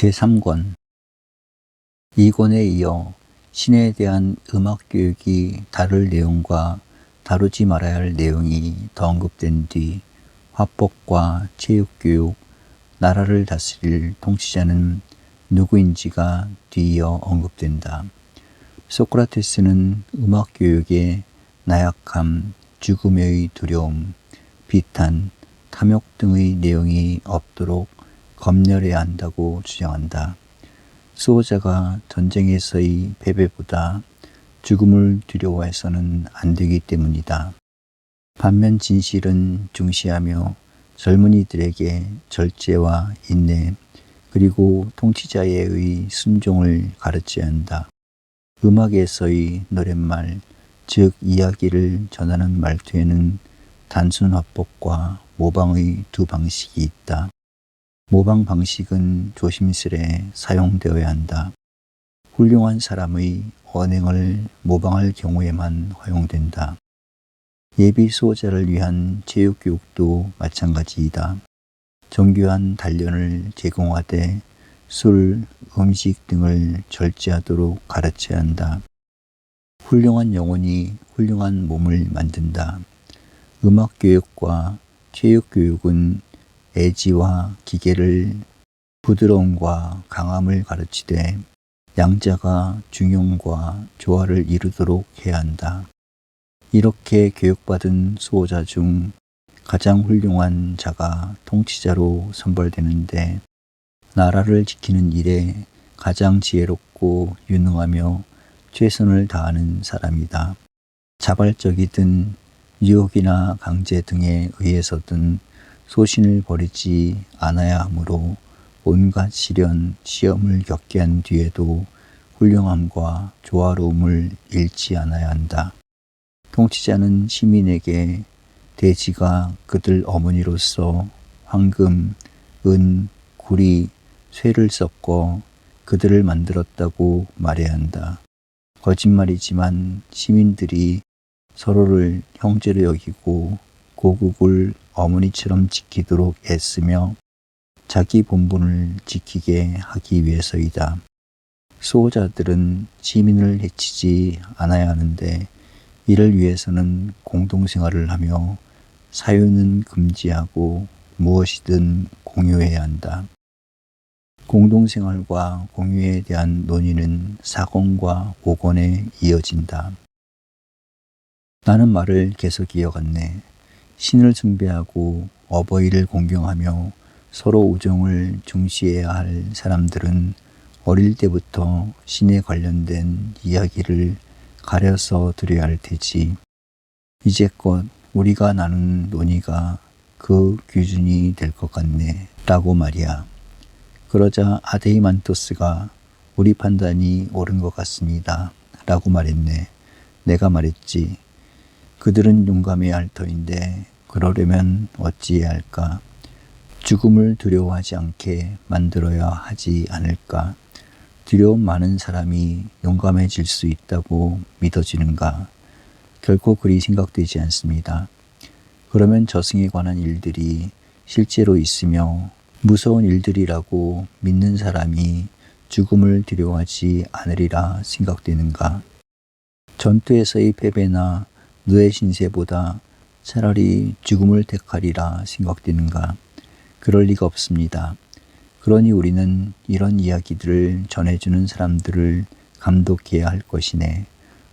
제3권. 이 권에 이어 신에 대한 음악 교육이 다룰 내용과 다루지 말아야 할 내용이 더 언급된 뒤 화법과 체육교육, 나라를 다스릴 통치자는 누구인지가 뒤이어 언급된다. 소크라테스는 음악 교육에 나약함, 죽음의 두려움, 비탄, 탐욕 등의 내용이 없도록 검열해야 한다고 주장한다. 수호자가 전쟁에서의 패배보다 죽음을 두려워해서는 안 되기 때문이다. 반면 진실은 중시하며 젊은이들에게 절제와 인내, 그리고 통치자의 순종을 가르쳐야 한다. 음악에서의 노랫말, 즉 이야기를 전하는 말투에는 단순 화법과 모방의 두 방식이 있다. 모방 방식은 조심스레 사용되어야 한다. 훌륭한 사람의 언행을 모방할 경우에만 허용된다. 예비 수호자를 위한 체육교육도 마찬가지이다. 정교한 단련을 제공하되 술, 음식 등을 절제하도록 가르쳐야 한다. 훌륭한 영혼이 훌륭한 몸을 만든다. 음악교육과 체육교육은 애지와 기계를 부드러움과 강함을 가르치되 양자가 중용과 조화를 이루도록 해야 한다. 이렇게 교육받은 수호자 중 가장 훌륭한 자가 통치자로 선발되는데 나라를 지키는 일에 가장 지혜롭고 유능하며 최선을 다하는 사람이다. 자발적이든 유혹이나 강제 등에 의해서든 소신을 버리지 않아야 하므로 온갖 시련, 시험을 겪게 한 뒤에도 훌륭함과 조화로움을 잃지 않아야 한다. 통치자는 시민에게 대지가 그들 어머니로서 황금, 은, 구리, 쇠를 섞어 그들을 만들었다고 말해야 한다. 거짓말이지만 시민들이 서로를 형제로 여기고 고국을 어머니처럼 지키도록 애쓰며 자기 본분을 지키게 하기 위해서이다. 수호자들은 시민을 해치지 않아야 하는데 이를 위해서는 공동생활을 하며 사유는 금지하고 무엇이든 공유해야 한다. 공동생활과 공유에 대한 논의는 4권과 5권에 이어진다. 나는 말을 계속 이어갔네. 신을 숭배하고 어버이를 공경하며 서로 우정을 중시해야 할 사람들은 어릴 때부터 신에 관련된 이야기를 가려서 들어야 할 테지. 이제껏 우리가 나눈 논의가 그 기준이 될 것 같네 라고 말이야. 그러자 아데이만토스가 우리 판단이 옳은 것 같습니다 라고 말했네. 내가 말했지. 그들은 용감해야 할 터인데 그러려면 어찌해야 할까? 죽음을 두려워하지 않게 만들어야 하지 않을까? 두려움 많은 사람이 용감해질 수 있다고 믿어지는가? 결코 그리 생각되지 않습니다. 그러면 저승에 관한 일들이 실제로 있으며 무서운 일들이라고 믿는 사람이 죽음을 두려워하지 않으리라 생각되는가? 전투에서의 패배나 노예 신세보다 차라리 죽음을 택하리라 생각되는가? 그럴 리가 없습니다. 그러니 우리는 이런 이야기들을 전해주는 사람들을 감독해야 할 것이네.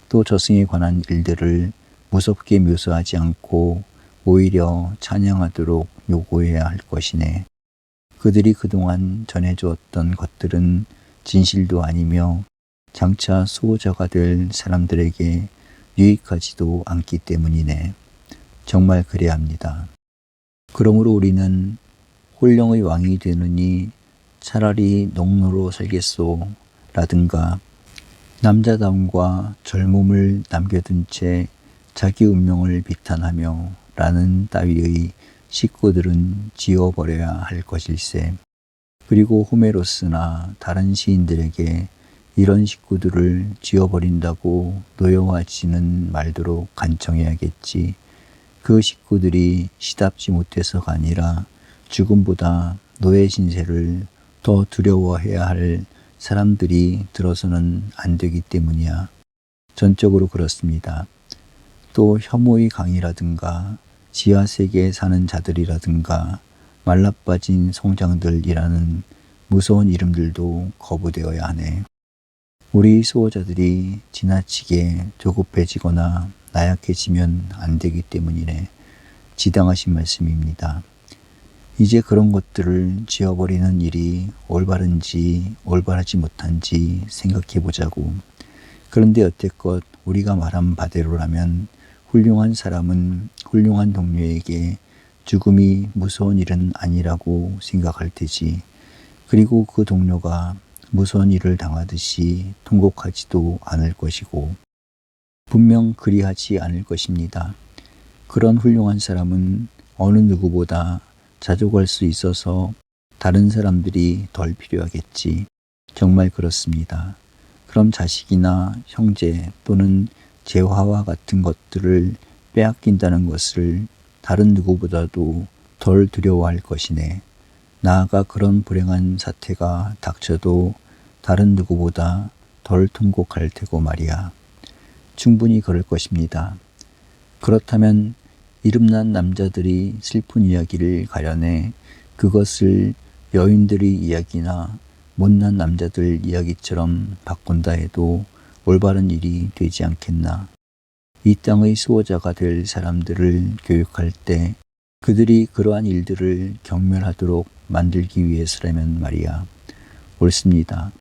또 저승에 관한 일들을 무섭게 묘사하지 않고 오히려 찬양하도록 요구해야 할 것이네. 그들이 그동안 전해주었던 것들은 진실도 아니며 장차 수호자가 될 사람들에게 유익하지도 않기 때문이네. 정말 그래야 합니다. 그러므로 우리는 홀령의 왕이 되느니 차라리 농노로 살겠소 라든가 남자다움과 젊음을 남겨둔 채 자기 운명을 비탄하며 라는 따위의 식구들은 지워버려야 할 것일세. 그리고 호메로스나 다른 시인들에게 이런 식구들을 지워버린다고 노여워하지는 말도록 간청해야겠지. 그 식구들이 시답지 못해서가 아니라 죽음보다 노예 신세를 더 두려워해야 할 사람들이 들어서는 안 되기 때문이야. 전적으로 그렇습니다. 또 혐오의 강이라든가 지하세계에 사는 자들이라든가 말라빠진 송장들이라는 무서운 이름들도 거부되어야 하네. 우리 수호자들이 지나치게 조급해지거나 나약해지면 안 되기 때문이네. 지당하신 말씀입니다. 이제 그런 것들을 지워버리는 일이 올바른지 올바르지 못한지 생각해 보자고. 그런데 여태껏 우리가 말한 바대로라면 훌륭한 사람은 훌륭한 동료에게 죽음이 무서운 일은 아니라고 생각할 테지. 그리고 그 동료가 무서운 일을 당하듯이 통곡하지도 않을 것이고 분명 그리하지 않을 것입니다. 그런 훌륭한 사람은 어느 누구보다 자족할 수 있어서 다른 사람들이 덜 필요하겠지. 정말 그렇습니다. 그럼 자식이나 형제 또는 재화와 같은 것들을 빼앗긴다는 것을 다른 누구보다도 덜 두려워할 것이네. 나아가 그런 불행한 사태가 닥쳐도 다른 누구보다 덜 통곡할 테고 말이야. 충분히 그럴 것입니다. 그렇다면 이름난 남자들이 슬픈 이야기를 가려내 그것을 여인들의 이야기나 못난 남자들 이야기처럼 바꾼다 해도 올바른 일이 되지 않겠나. 이 땅의 수호자가 될 사람들을 교육할 때 그들이 그러한 일들을 경멸하도록 만들기 위해서라면 말이야. 옳습니다.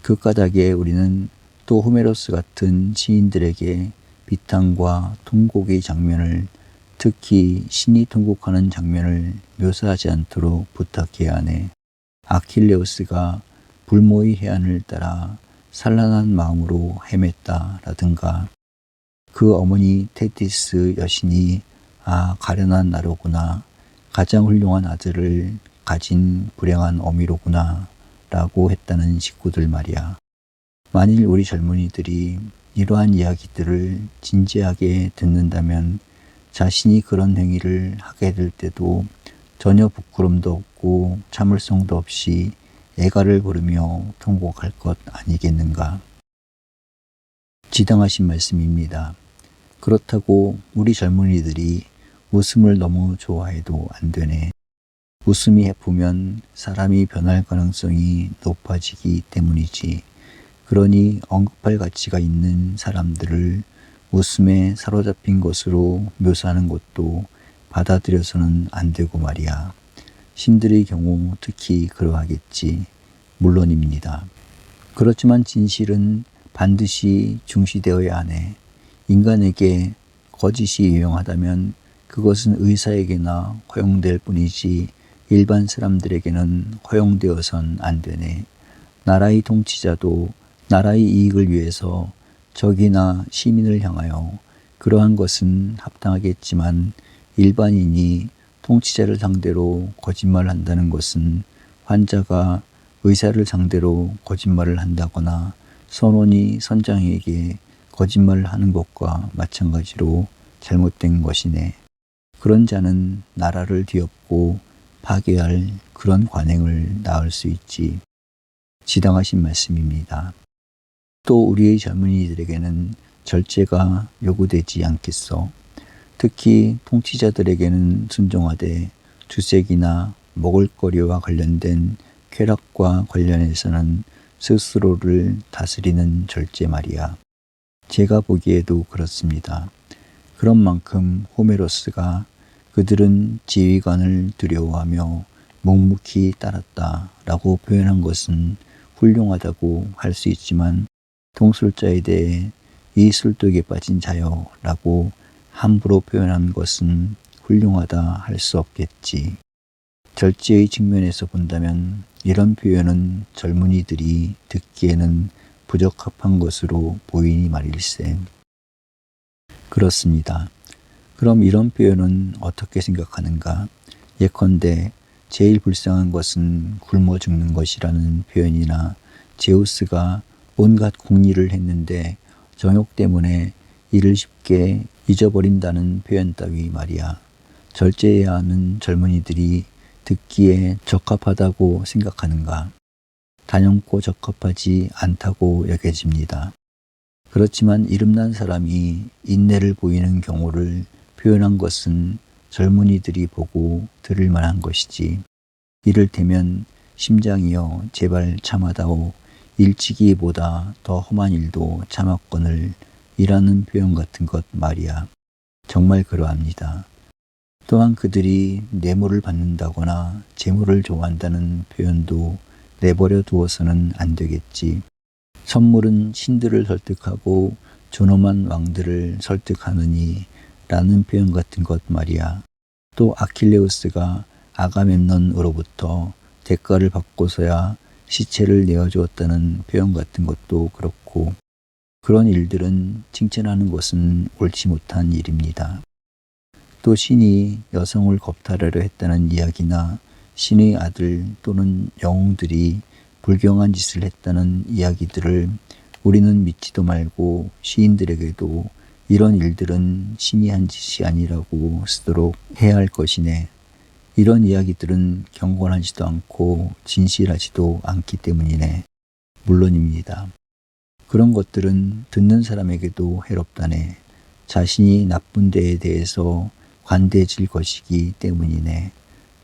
그 까닭에 우리는 또 호메로스 같은 시인들에게 비탄과 통곡의 장면을, 특히 신이 통곡하는 장면을 묘사하지 않도록 부탁해야 하네. 아킬레우스가 불모의 해안을 따라 산란한 마음으로 헤맸다라든가 그 어머니 테티스 여신이 가련한 나로구나, 가장 훌륭한 아들을 가진 불행한 어미로구나 라고 했다는 식구들 말이야. 만일 우리 젊은이들이 이러한 이야기들을 진지하게 듣는다면 자신이 그런 행위를 하게 될 때도 전혀 부끄럼도 없고 참을성도 없이 애가를 부르며 통곡할 것 아니겠는가. 지당하신 말씀입니다. 그렇다고 우리 젊은이들이 웃음을 너무 좋아해도 안 되네. 웃음이 해프면 사람이 변할 가능성이 높아지기 때문이지. 그러니 언급할 가치가 있는 사람들을 웃음에 사로잡힌 것으로 묘사하는 것도 받아들여서는 안 되고 말이야. 신들의 경우 특히 그러하겠지. 물론입니다. 그렇지만 진실은 반드시 중시되어야 하네. 인간에게 거짓이 유용하다면 그것은 의사에게나 허용될 뿐이지 일반 사람들에게는 허용되어선 안 되네. 나라의 통치자도 나라의 이익을 위해서 적이나 시민을 향하여 그러한 것은 합당하겠지만 일반인이 통치자를 상대로 거짓말을 한다는 것은 환자가 의사를 상대로 거짓말을 한다거나 선원이 선장에게 거짓말을 하는 것과 마찬가지로 잘못된 것이네. 그런 자는 나라를 뒤엎고 파괴할 그런 관행을 낳을 수 있지. 지당하신 말씀입니다. 또 우리의 젊은이들에게는 절제가 요구되지 않겠어. 특히 통치자들에게는 순종하되 주색이나 먹을거리와 관련된 쾌락과 관련해서는 스스로를 다스리는 절제 말이야. 제가 보기에도 그렇습니다. 그런 만큼 호메로스가 그들은 지휘관을 두려워하며 묵묵히 따랐다라고 표현한 것은 훌륭하다고 할 수 있지만 통술자에 대해 이 술독에 빠진 자여 라고 함부로 표현한 것은 훌륭하다 할 수 없겠지. 절제의 측면에서 본다면 이런 표현은 젊은이들이 듣기에는 부적합한 것으로 보이니 말일세. 그렇습니다. 그럼 이런 표현은 어떻게 생각하는가? 예컨대 제일 불쌍한 것은 굶어 죽는 것이라는 표현이나 제우스가 온갖 궁리를 했는데 정욕 때문에 이를 쉽게 잊어버린다는 표현 따위 말이야. 절제해야 하는 젊은이들이 듣기에 적합하다고 생각하는가? 단연코 적합하지 않다고 여겨집니다. 그렇지만 이름난 사람이 인내를 보이는 경우를 표현한 것은 젊은이들이 보고 들을 만한 것이지, 이를테면 심장이여 제발 참아다오, 일찍이보다 더 험한 일도 참았거늘 이라는 표현 같은 것 말이야. 정말 그러합니다. 또한 그들이 뇌물을 받는다거나 재물을 좋아한다는 표현도 내버려 두어서는 안 되겠지. 선물은 신들을 설득하고 존엄한 왕들을 설득하느니 라는 표현 같은 것 말이야. 또 아킬레우스가 아가멤논으로부터 대가를 받고서야 시체를 내어주었다는 표현 같은 것도 그렇고, 그런 일들은 칭찬하는 것은 옳지 못한 일입니다. 또 신이 여성을 겁탈하려 했다는 이야기나 신의 아들 또는 영웅들이 불경한 짓을 했다는 이야기들을 우리는 믿지도 말고 시인들에게도 이런 일들은 신이 한 짓이 아니라고 쓰도록 해야 할 것이네. 이런 이야기들은 경건하지도 않고 진실하지도 않기 때문이네. 물론입니다. 그런 것들은 듣는 사람에게도 해롭다네. 자신이 나쁜 데에 대해서 관대해질 것이기 때문이네.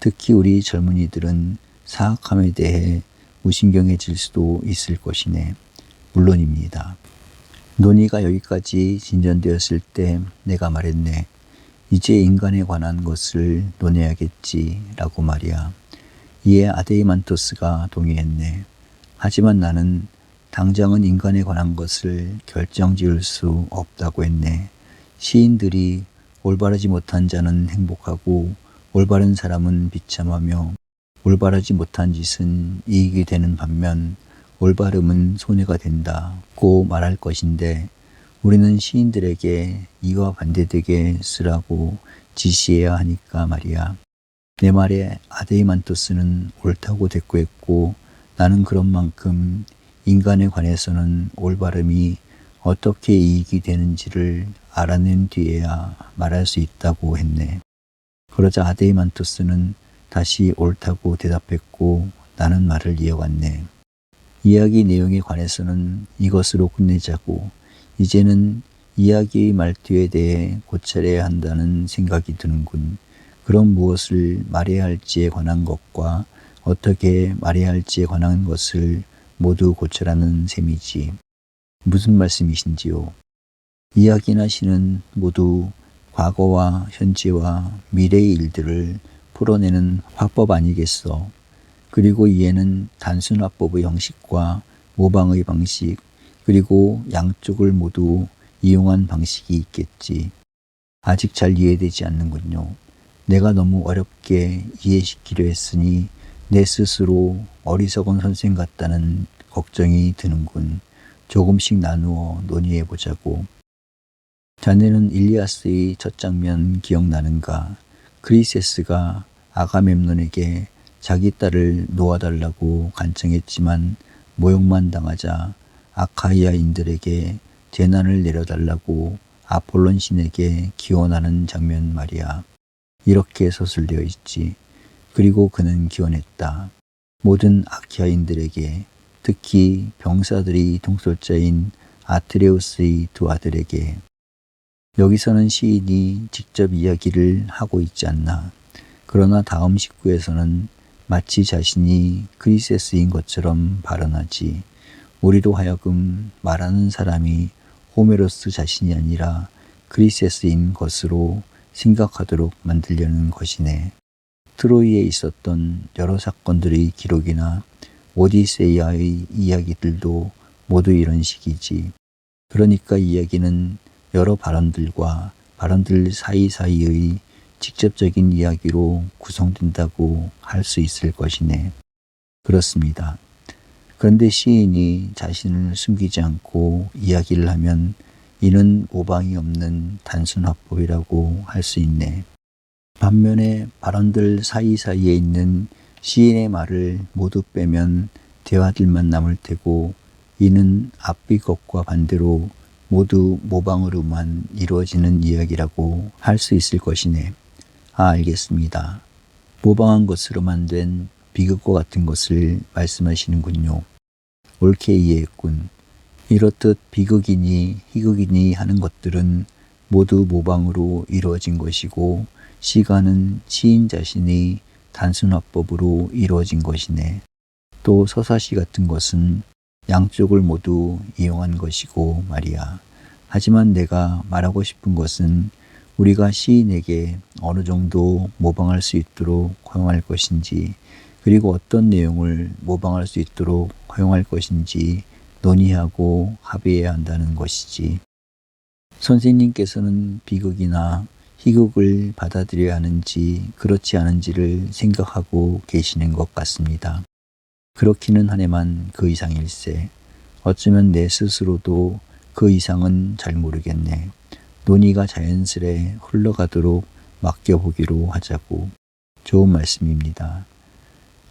특히 우리 젊은이들은 사악함에 대해 무신경해질 수도 있을 것이네. 물론입니다. 논의가 여기까지 진전되었을 때 내가 말했네. 이제 인간에 관한 것을 논해야겠지 라고 말이야. 이에 아데이만토스가 동의했네. 하지만 나는 당장은 인간에 관한 것을 결정지을 수 없다고 했네. 시인들이 올바르지 못한 자는 행복하고 올바른 사람은 비참하며 올바르지 못한 짓은 이익이 되는 반면 올바름은 손해가 된다고 말할 것인데, 우리는 시인들에게 이와 반대되게 쓰라고 지시해야 하니까 말이야. 내 말에 아데이만토스는 옳다고 대꾸했고, 나는 그런 만큼 인간에 관해서는 올바름이 어떻게 이익이 되는지를 알아낸 뒤에야 말할 수 있다고 했네. 그러자 아데이만토스는 다시 옳다고 대답했고, 나는 말을 이어갔네. 이야기 내용에 관해서는 이것으로 끝내자고, 이제는 이야기의 말투에 대해 고찰해야 한다는 생각이 드는군. 그럼 무엇을 말해야 할지에 관한 것과 어떻게 말해야 할지에 관한 것을 모두 고찰하는 셈이지. 무슨 말씀이신지요? 이야기나 시는 모두 과거와 현재와 미래의 일들을 풀어내는 화법 아니겠어. 그리고 이에는 단순 화법의 형식과 모방의 방식, 그리고 양쪽을 모두 이용한 방식이 있겠지. 아직 잘 이해되지 않는군요. 내가 너무 어렵게 이해시키려 했으니 내 스스로 어리석은 선생 같다는 걱정이 드는군. 조금씩 나누어 논의해보자고. 자네는 일리아스의 첫 장면 기억나는가? 크리세스가 아가멤논에게 자기 딸을 놓아달라고 간청했지만 모욕만 당하자 아카이아인들에게 재난을 내려달라고 아폴론 신에게 기원하는 장면 말이야. 이렇게 서술되어 있지. 그리고 그는 기원했다. 모든 아키아인들에게, 특히 병사들이 동솔자인 아트레우스의 두 아들에게. 여기서는 시인이 직접 이야기를 하고 있지 않나. 그러나 다음 식구에서는 마치 자신이 크리세스인 것처럼 발언하지. 우리로 하여금 말하는 사람이 호메로스 자신이 아니라 크리세스인 것으로 생각하도록 만들려는 것이네. 트로이에 있었던 여러 사건들의 기록이나 오디세이아의 이야기들도 모두 이런 식이지. 그러니까 이야기는 여러 발언들과 발언들 사이사이의 직접적인 이야기로 구성된다고 할 수 있을 것이네. 그렇습니다. 그런데 시인이 자신을 숨기지 않고 이야기를 하면 이는 모방이 없는 단순 화법이라고 할 수 있네. 반면에 발언들 사이사이에 있는 시인의 말을 모두 빼면 대화들만 남을 테고, 이는 앞의 것과 반대로 모두 모방으로만 이루어지는 이야기라고 할 수 있을 것이네. 알겠습니다. 모방한 것으로만 된 비극과 같은 것을 말씀하시는군요. 옳게 이해했군. 이렇듯 비극이니 희극이니 하는 것들은 모두 모방으로 이루어진 것이고 시가는 시인 자신의 단순화법으로 이루어진 것이네. 또 서사시 같은 것은 양쪽을 모두 이용한 것이고 말이야. 하지만 내가 말하고 싶은 것은 우리가 시인에게 어느 정도 모방할 수 있도록 허용할 것인지, 그리고 어떤 내용을 모방할 수 있도록 허용할 것인지 논의하고 합의해야 한다는 것이지. 선생님께서는 비극이나 희극을 받아들여야 하는지 그렇지 않은지를 생각하고 계시는 것 같습니다. 그렇기는 하네만 그 이상일세. 어쩌면 내 스스로도 그 이상은 잘 모르겠네. 논의가 자연스레 흘러가도록 맡겨보기로 하자고. 좋은 말씀입니다.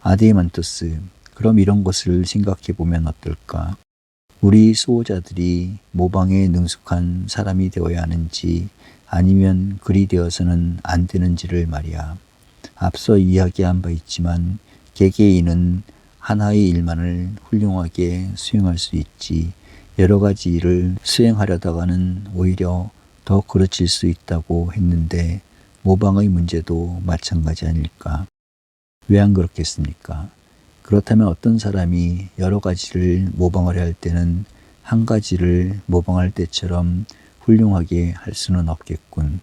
아데만토스, 그럼 이런 것을 생각해보면 어떨까? 우리 수호자들이 모방에 능숙한 사람이 되어야 하는지 아니면 그리 되어서는 안 되는지를 말이야. 앞서 이야기한 바 있지만 개개인은 하나의 일만을 훌륭하게 수행할 수 있지 여러 가지 일을 수행하려다가는 오히려 더 그르칠 수 있다고 했는데 모방의 문제도 마찬가지 아닐까? 왜 안 그렇겠습니까? 그렇다면 어떤 사람이 여러 가지를 모방하려 할 때는 한 가지를 모방할 때처럼 훌륭하게 할 수는 없겠군.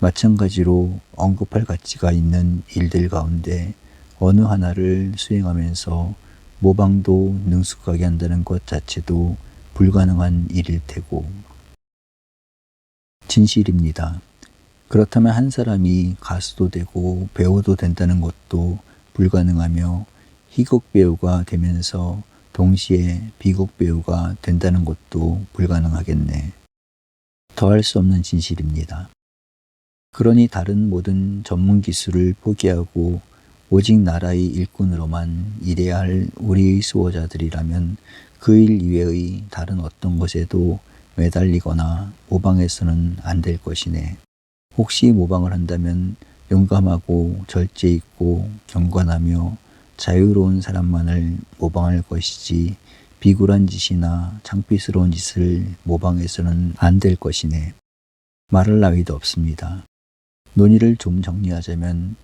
마찬가지로 언급할 가치가 있는 일들 가운데 어느 하나를 수행하면서 모방도 능숙하게 한다는 것 자체도 불가능한 일일 테고. 진실입니다. 그렇다면 한 사람이 가수도 되고 배우도 된다는 것도 불가능하며 희극 배우가 되면서 동시에 비극 배우가 된다는 것도 불가능하겠네. 더할 수 없는 진실입니다. 그러니 다른 모든 전문 기술을 포기하고 오직 나라의 일꾼으로만 일해야 할 우리의 수호자들이라면 그 일 이외의 다른 어떤 것에도 매달리거나 모방해서는 안 될 것이네. 혹시 모방을 한다면 용감하고 절제 있고 경건하며 자유로운 사람만을 모방할 것이지 비굴한 짓이나 창피스러운 짓을 모방해서는 안 될 것이네. 말할 나위도 없습니다. 논의를 좀 정리하자면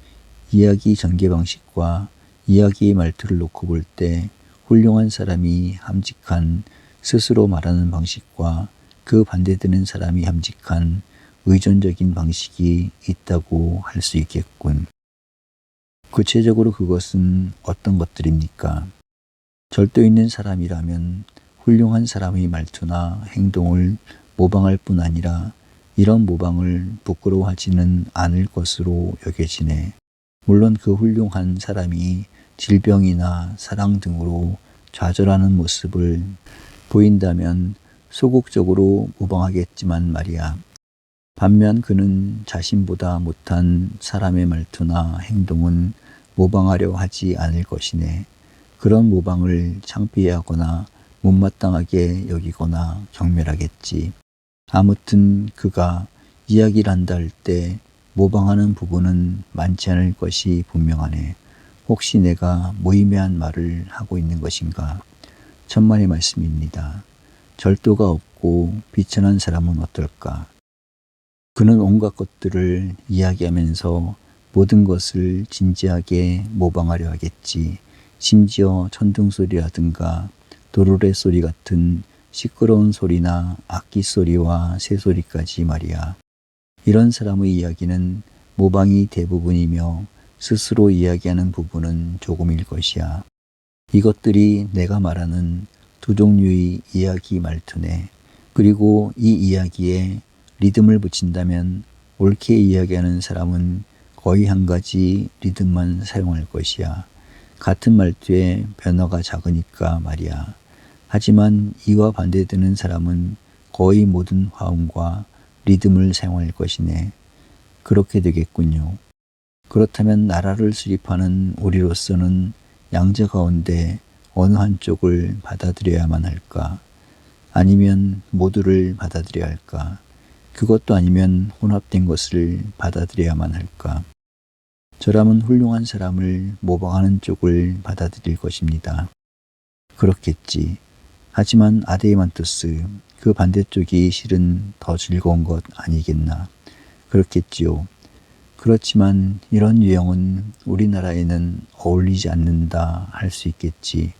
이야기 전개 방식과 이야기의 말투를 놓고 볼 때 훌륭한 사람이 함직한 스스로 말하는 방식과 그 반대되는 사람이 함직한 의존적인 방식이 있다고 할 수 있겠군. 구체적으로 그것은 어떤 것들입니까? 절도 있는 사람이라면 훌륭한 사람의 말투나 행동을 모방할 뿐 아니라 이런 모방을 부끄러워하지는 않을 것으로 여겨지네. 물론 그 훌륭한 사람이 질병이나 사랑 등으로 좌절하는 모습을 보인다면 소극적으로 모방하겠지만 말이야. 반면 그는 자신보다 못한 사람의 말투나 행동은 모방하려 하지 않을 것이네. 그런 모방을 창피해하거나 못마땅하게 여기거나 경멸하겠지. 아무튼 그가 이야기를 한다 할 때 모방하는 부분은 많지 않을 것이 분명하네. 혹시 내가 무의미한 말을 하고 있는 것인가? 천만의 말씀입니다. 절도가 없고 비천한 사람은 어떨까? 그는 온갖 것들을 이야기하면서 모든 것을 진지하게 모방하려 하겠지. 심지어 천둥소리라든가 도르래 소리 같은 시끄러운 소리나 악기 소리와 새소리까지 말이야. 이런 사람의 이야기는 모방이 대부분이며 스스로 이야기하는 부분은 조금일 것이야. 이것들이 내가 말하는 두 종류의 이야기 말투네. 그리고 이 이야기에 리듬을 붙인다면 옳게 이야기하는 사람은 거의 한 가지 리듬만 사용할 것이야. 같은 말투에 변화가 작으니까 말이야. 하지만 이와 반대되는 사람은 거의 모든 화음과 리듬을 사용할 것이네. 그렇게 되겠군요. 그렇다면 나라를 수립하는 우리로서는 양자 가운데 어느 한쪽을 받아들여야만 할까? 아니면 모두를 받아들여야 할까? 그것도 아니면 혼합된 것을 받아들여야만 할까? 저라면 훌륭한 사람을 모방하는 쪽을 받아들일 것입니다. 그렇겠지. 하지만 아데이만투스, 그 반대쪽이 실은 더 즐거운 것 아니겠나. 그렇겠지요. 그렇지만 이런 유형은 우리나라에는 어울리지 않는다 할 수 있겠지.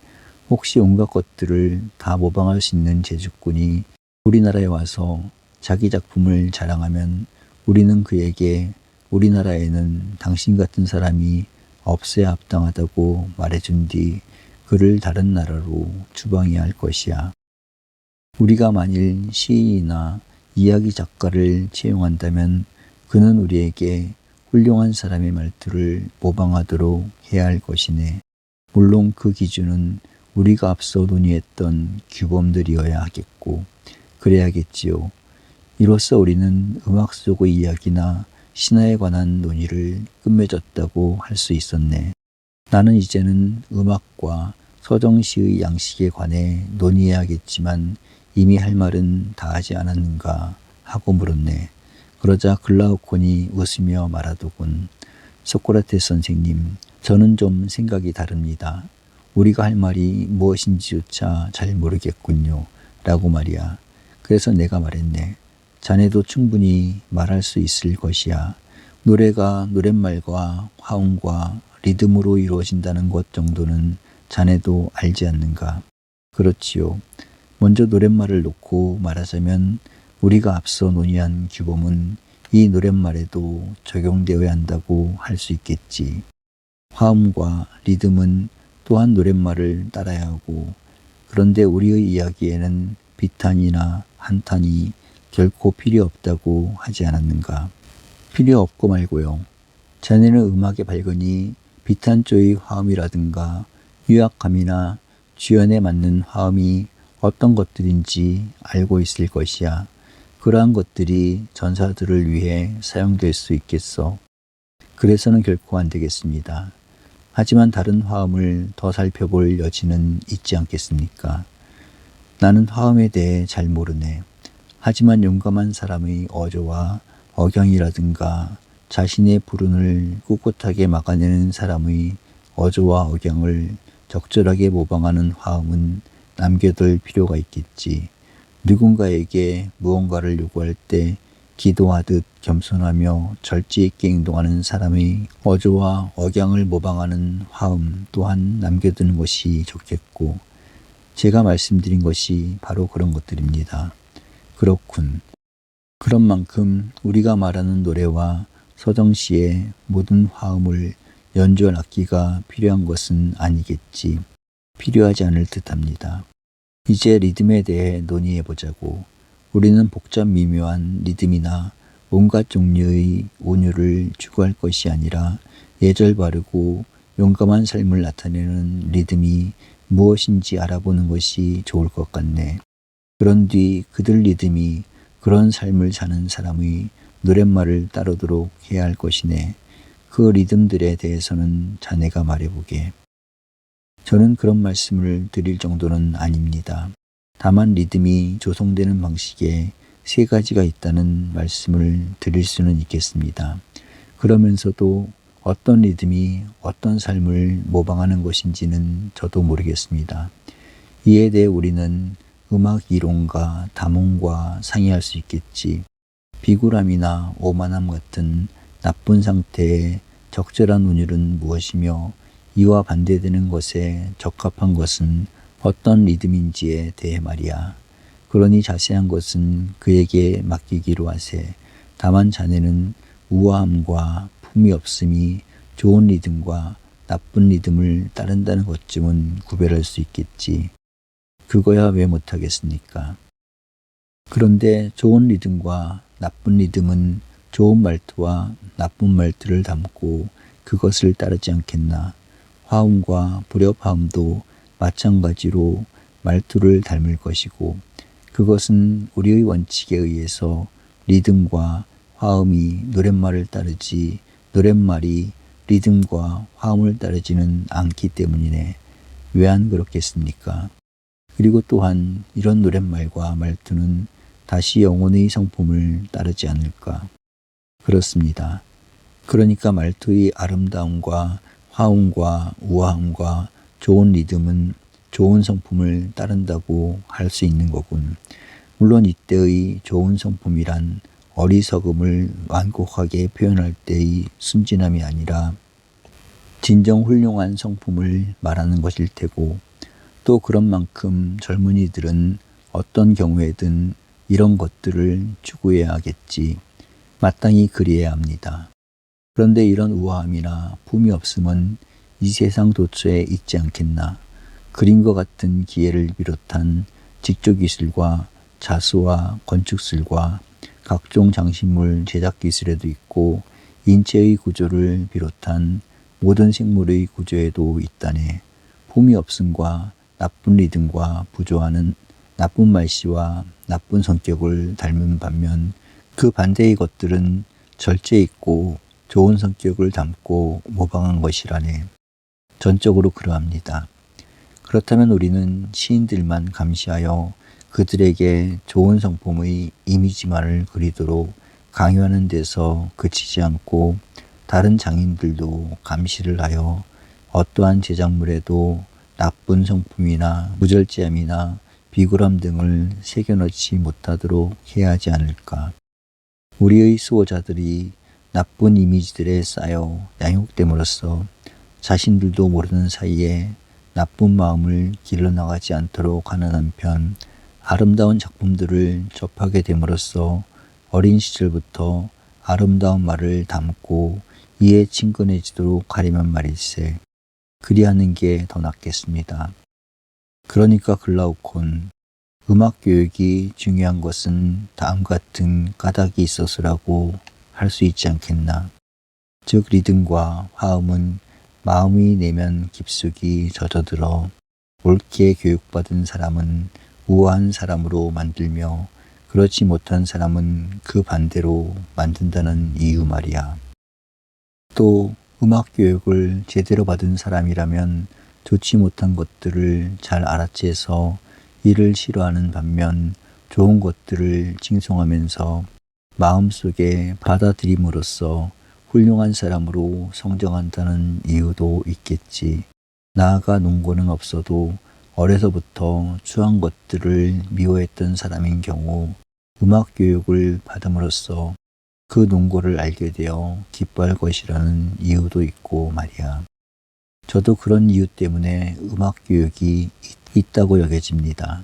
혹시 온갖 것들을 다 모방할 수 있는 제주꾼이 우리나라에 와서 자기 작품을 자랑하면 우리는 그에게 우리나라에는 당신 같은 사람이 없어야 합당하다고 말해준 뒤 그를 다른 나라로 추방해야 할 것이야. 우리가 만일 시인이나 이야기 작가를 채용한다면 그는 우리에게 훌륭한 사람의 말투를 모방하도록 해야 할 것이네. 물론 그 기준은 우리가 앞서 논의했던 규범들이어야 하겠고 그래야겠지요. 이로써 우리는 음악 속의 이야기나 신화에 관한 논의를 끝맺었다고 할 수 있었네. 나는 이제는 음악과 서정시의 양식에 관해 논의해야겠지만 이미 할 말은 다 하지 않았는가 하고 물었네. 그러자 글라우콘이 웃으며 말하더군. 소크라테스 선생님, 저는 좀 생각이 다릅니다. 우리가 할 말이 무엇인지조차 잘 모르겠군요. 라고 말이야. 그래서 내가 말했네. 자네도 충분히 말할 수 있을 것이야. 노래가 노랫말과 화음과 리듬으로 이루어진다는 것 정도는 자네도 알지 않는가? 그렇지요. 먼저 노랫말을 놓고 말하자면 우리가 앞서 논의한 규범은 이 노랫말에도 적용되어야 한다고 할 수 있겠지. 화음과 리듬은 또한 노랫말을 따라야 하고 그런데 우리의 이야기에는 비탄이나 한탄이 결코 필요 없다고 하지 않았는가? 필요 없고 말고요. 자네는 음악의 발견이 비탄조의 화음이라든가 유약함이나 주연에 맞는 화음이 어떤 것들인지 알고 있을 것이야. 그러한 것들이 전사들을 위해 사용될 수 있겠어. 그래서는 결코 안 되겠습니다. 하지만 다른 화음을 더 살펴볼 여지는 있지 않겠습니까? 나는 화음에 대해 잘 모르네. 하지만 용감한 사람의 어조와 억양이라든가 자신의 불운을 꿋꿋하게 막아내는 사람의 어조와 억양을 적절하게 모방하는 화음은 남겨둘 필요가 있겠지. 누군가에게 무언가를 요구할 때 기도하듯 겸손하며 절제 있게 행동하는 사람의 어조와 억양을 모방하는 화음 또한 남겨두는 것이 좋겠고 제가 말씀드린 것이 바로 그런 것들입니다. 그렇군. 그런 만큼 우리가 말하는 노래와 서정시의 모든 화음을 연주할 악기가 필요한 것은 아니겠지. 필요하지 않을 듯합니다. 이제 리듬에 대해 논의해보자고. 우리는 복잡 미묘한 리듬이나 온갖 종류의 운율을 추구할 것이 아니라 예절 바르고 용감한 삶을 나타내는 리듬이 무엇인지 알아보는 것이 좋을 것 같네. 그런 뒤 그들 리듬이 그런 삶을 사는 사람의 노랫말을 따르도록 해야 할 것이네. 그 리듬들에 대해서는 자네가 말해보게. 저는 그런 말씀을 드릴 정도는 아닙니다. 다만 리듬이 조성되는 방식에 세 가지가 있다는 말씀을 드릴 수는 있겠습니다. 그러면서도 어떤 리듬이 어떤 삶을 모방하는 것인지는 저도 모르겠습니다. 이에 대해 우리는 음악 이론과 다몽과 상의할 수 있겠지. 비굴함이나 오만함 같은 나쁜 상태의 적절한 운율은 무엇이며 이와 반대되는 것에 적합한 것은 어떤 리듬인지에 대해 말이야. 그러니 자세한 것은 그에게 맡기기로 하세. 다만 자네는 우아함과 품이 없음이 좋은 리듬과 나쁜 리듬을 따른다는 것쯤은 구별할 수 있겠지. 그거야 왜 못하겠습니까? 그런데 좋은 리듬과 나쁜 리듬은 좋은 말투와 나쁜 말투를 담고 그것을 따르지 않겠나. 화음과 불협화음도 마찬가지로 말투를 닮을 것이고 그것은 우리의 원칙에 의해서 리듬과 화음이 노랫말을 따르지 노랫말이 리듬과 화음을 따르지는 않기 때문이네. 왜 안 그렇겠습니까? 그리고 또한 이런 노랫말과 말투는 다시 영혼의 성품을 따르지 않을까? 그렇습니다. 그러니까 말투의 아름다움과 화음과 우아함과 좋은 리듬은 좋은 성품을 따른다고 할 수 있는 거군. 물론 이때의 좋은 성품이란 어리석음을 완곡하게 표현할 때의 순진함이 아니라 진정 훌륭한 성품을 말하는 것일 테고, 또 그런 만큼 젊은이들은 어떤 경우에든 이런 것들을 추구해야 하겠지. 마땅히 그리해야 합니다. 그런데 이런 우아함이나 품이 없음은 이 세상 도처에 있지 않겠나. 그림과 같은 기회를 비롯한 직조기술과 자수와 건축술과 각종 장식물 제작 기술에도 있고, 인체의 구조를 비롯한 모든 생물의 구조에도 있다네. 품이 없음과 나쁜 리듬과 부조하는 나쁜 말씨와 나쁜 성격을 닮은 반면, 그 반대의 것들은 절제 있고 좋은 성격을 담고 모방한 것이라네. 전적으로 그러합니다. 그렇다면 우리는 시인들만 감시하여 그들에게 좋은 성품의 이미지만을 그리도록 강요하는 데서 그치지 않고, 다른 장인들도 감시를 하여 어떠한 제작물에도 나쁜 성품이나 무절제함이나 비굴함 등을 새겨넣지 못하도록 해야 하지 않을까. 우리의 수호자들이 나쁜 이미지들에 쌓여 양육됨으로써 자신들도 모르는 사이에 나쁜 마음을 길러나가지 않도록 하는 한편, 아름다운 작품들을 접하게 됨으로써 어린 시절부터 아름다운 말을 담고 이에 친근해지도록 하려면 말일세, 그리하는 게 더 낫겠습니다. 그러니까 글라우콘, 음악 교육이 중요한 것은 다음 같은 까닭이 있어서라고 할 수 있지 않겠나. 즉 리듬과 화음은 마음의 내면 깊숙이 젖어들어 옳게 교육받은 사람은 우아한 사람으로 만들며, 그렇지 못한 사람은 그 반대로 만든다는 이유 말이야. 또 음악 교육을 제대로 받은 사람이라면 좋지 못한 것들을 잘 알아채서 이를 싫어하는 반면, 좋은 것들을 칭송하면서 마음속에 받아들임으로써 훌륭한 사람으로 성장한다는 이유도 있겠지. 나아가 논고는 없어도 어려서부터 추한 것들을 미워했던 사람인 경우 음악 교육을 받음으로써 그 논고를 알게 되어 기뻐할 것이라는 이유도 있고 말이야. 저도 그런 이유 때문에 음악 교육이 있다고 여겨집니다.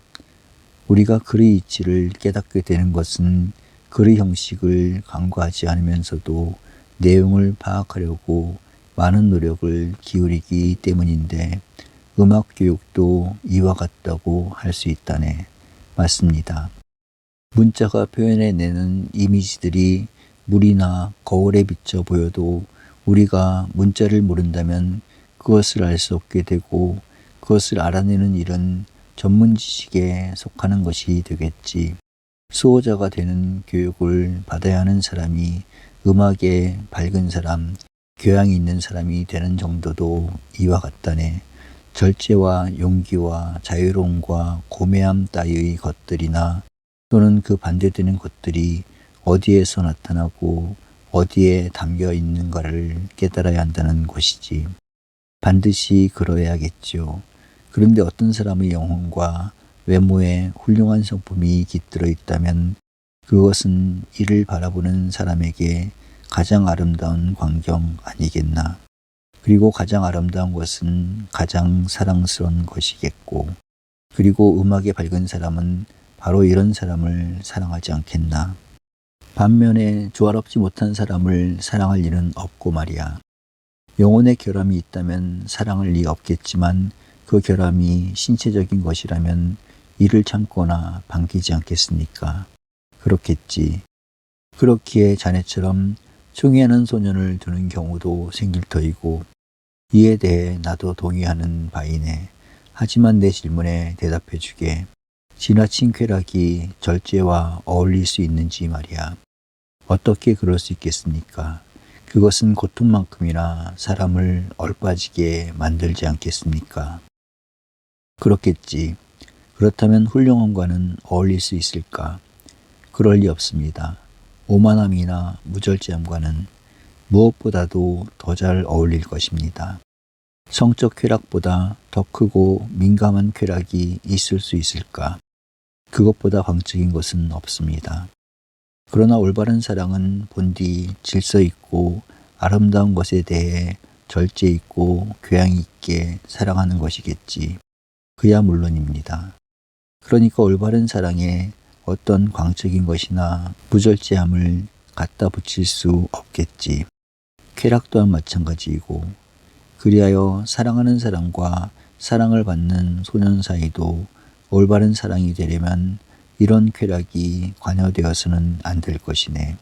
우리가 글의 이치를 깨닫게 되는 것은 글의 형식을 간과하지 않으면서도 내용을 파악하려고 많은 노력을 기울이기 때문인데, 음악 교육도 이와 같다고 할 수 있다네. 맞습니다. 문자가 표현해내는 이미지들이 물이나 거울에 비쳐 보여도 우리가 문자를 모른다면 그것을 알 수 없게 되고, 그것을 알아내는 일은 전문 지식에 속하는 것이 되겠지. 수호자가 되는 교육을 받아야 하는 사람이 음악에 밝은 사람, 교양이 있는 사람이 되는 정도도 이와 같다네. 절제와 용기와 자유로움과 고매함 따위의 것들이나 또는 그 반대되는 것들이 어디에서 나타나고 어디에 담겨 있는가를 깨달아야 한다는 것이지. 반드시 그러해야겠죠. 그런데 어떤 사람의 영혼과 외모에 훌륭한 성품이 깃들어 있다면 그것은 이를 바라보는 사람에게 가장 아름다운 광경 아니겠나. 그리고 가장 아름다운 것은 가장 사랑스러운 것이겠고, 그리고 음악에 밝은 사람은 바로 이런 사람을 사랑하지 않겠나. 반면에 조화롭지 못한 사람을 사랑할 일은 없고 말이야. 영혼의 결함이 있다면 사랑할 리 없겠지만, 그 결함이 신체적인 것이라면 이를 참거나 반기지 않겠습니까? 그렇겠지. 그렇기에 자네처럼 총애하는 소년을 두는 경우도 생길 터이고, 이에 대해 나도 동의하는 바이네. 하지만 내 질문에 대답해 주게. 지나친 쾌락이 절제와 어울릴 수 있는지 말이야. 어떻게 그럴 수 있겠습니까? 그것은 고통만큼이나 사람을 얼빠지게 만들지 않겠습니까? 그렇겠지. 그렇다면 훌륭함과는 어울릴 수 있을까? 그럴 리 없습니다. 오만함이나 무절제함과는 무엇보다도 더 잘 어울릴 것입니다. 성적 쾌락보다 더 크고 민감한 쾌락이 있을 수 있을까? 그것보다 광적인 것은 없습니다. 그러나 올바른 사랑은 본디 질서 있고 아름다운 것에 대해 절제 있고 교양 있게 사랑하는 것이겠지. 그야 물론입니다. 그러니까 올바른 사랑에 어떤 광적인 것이나 무절제함을 갖다 붙일 수 없겠지. 쾌락 또한 마찬가지이고, 그리하여 사랑하는 사람과 사랑을 받는 소년 사이도 올바른 사랑이 되려면 이런 쾌락이 관여되어서는 안 될 것이네.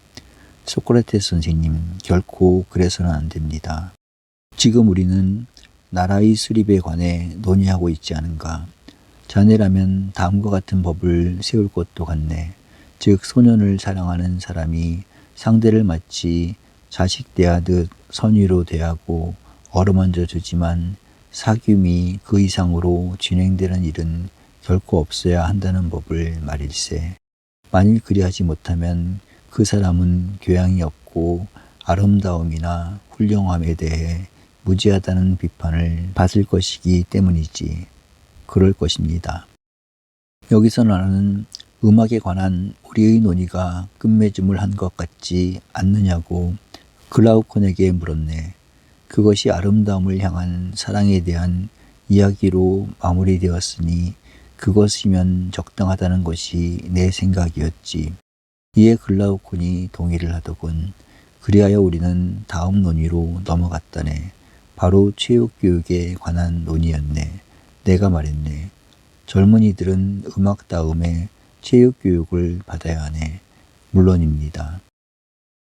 소크라테스 선생님, 결코 그래서는 안 됩니다. 지금 우리는 나라의 수립에 관해 논의하고 있지 않은가? 자네라면 다음과 같은 법을 세울 것도 같네. 즉, 소년을 사랑하는 사람이 상대를 마치 자식 대하듯 선의로 대하고 어루만져 주지만 사귐이 그 이상으로 진행되는 일은 결코 없어야 한다는 법을 말일세. 만일 그리하지 못하면 그 사람은 교양이 없고 아름다움이나 훌륭함에 대해 무지하다는 비판을 받을 것이기 때문이지. 그럴 것입니다. 여기서 나는 음악에 관한 우리의 논의가 끝맺음을 한 것 같지 않느냐고 글라우콘에게 물었네. 그것이 아름다움을 향한 사랑에 대한 이야기로 마무리되었으니 그것이면 적당하다는 것이 내 생각이었지. 이에 글라우콘이 동의를 하더군. 그리하여 우리는 다음 논의로 넘어갔다네. 바로 체육교육에 관한 논의였네. 내가 말했네. 젊은이들은 음악 다음에 체육교육을 받아야 하네. 물론입니다.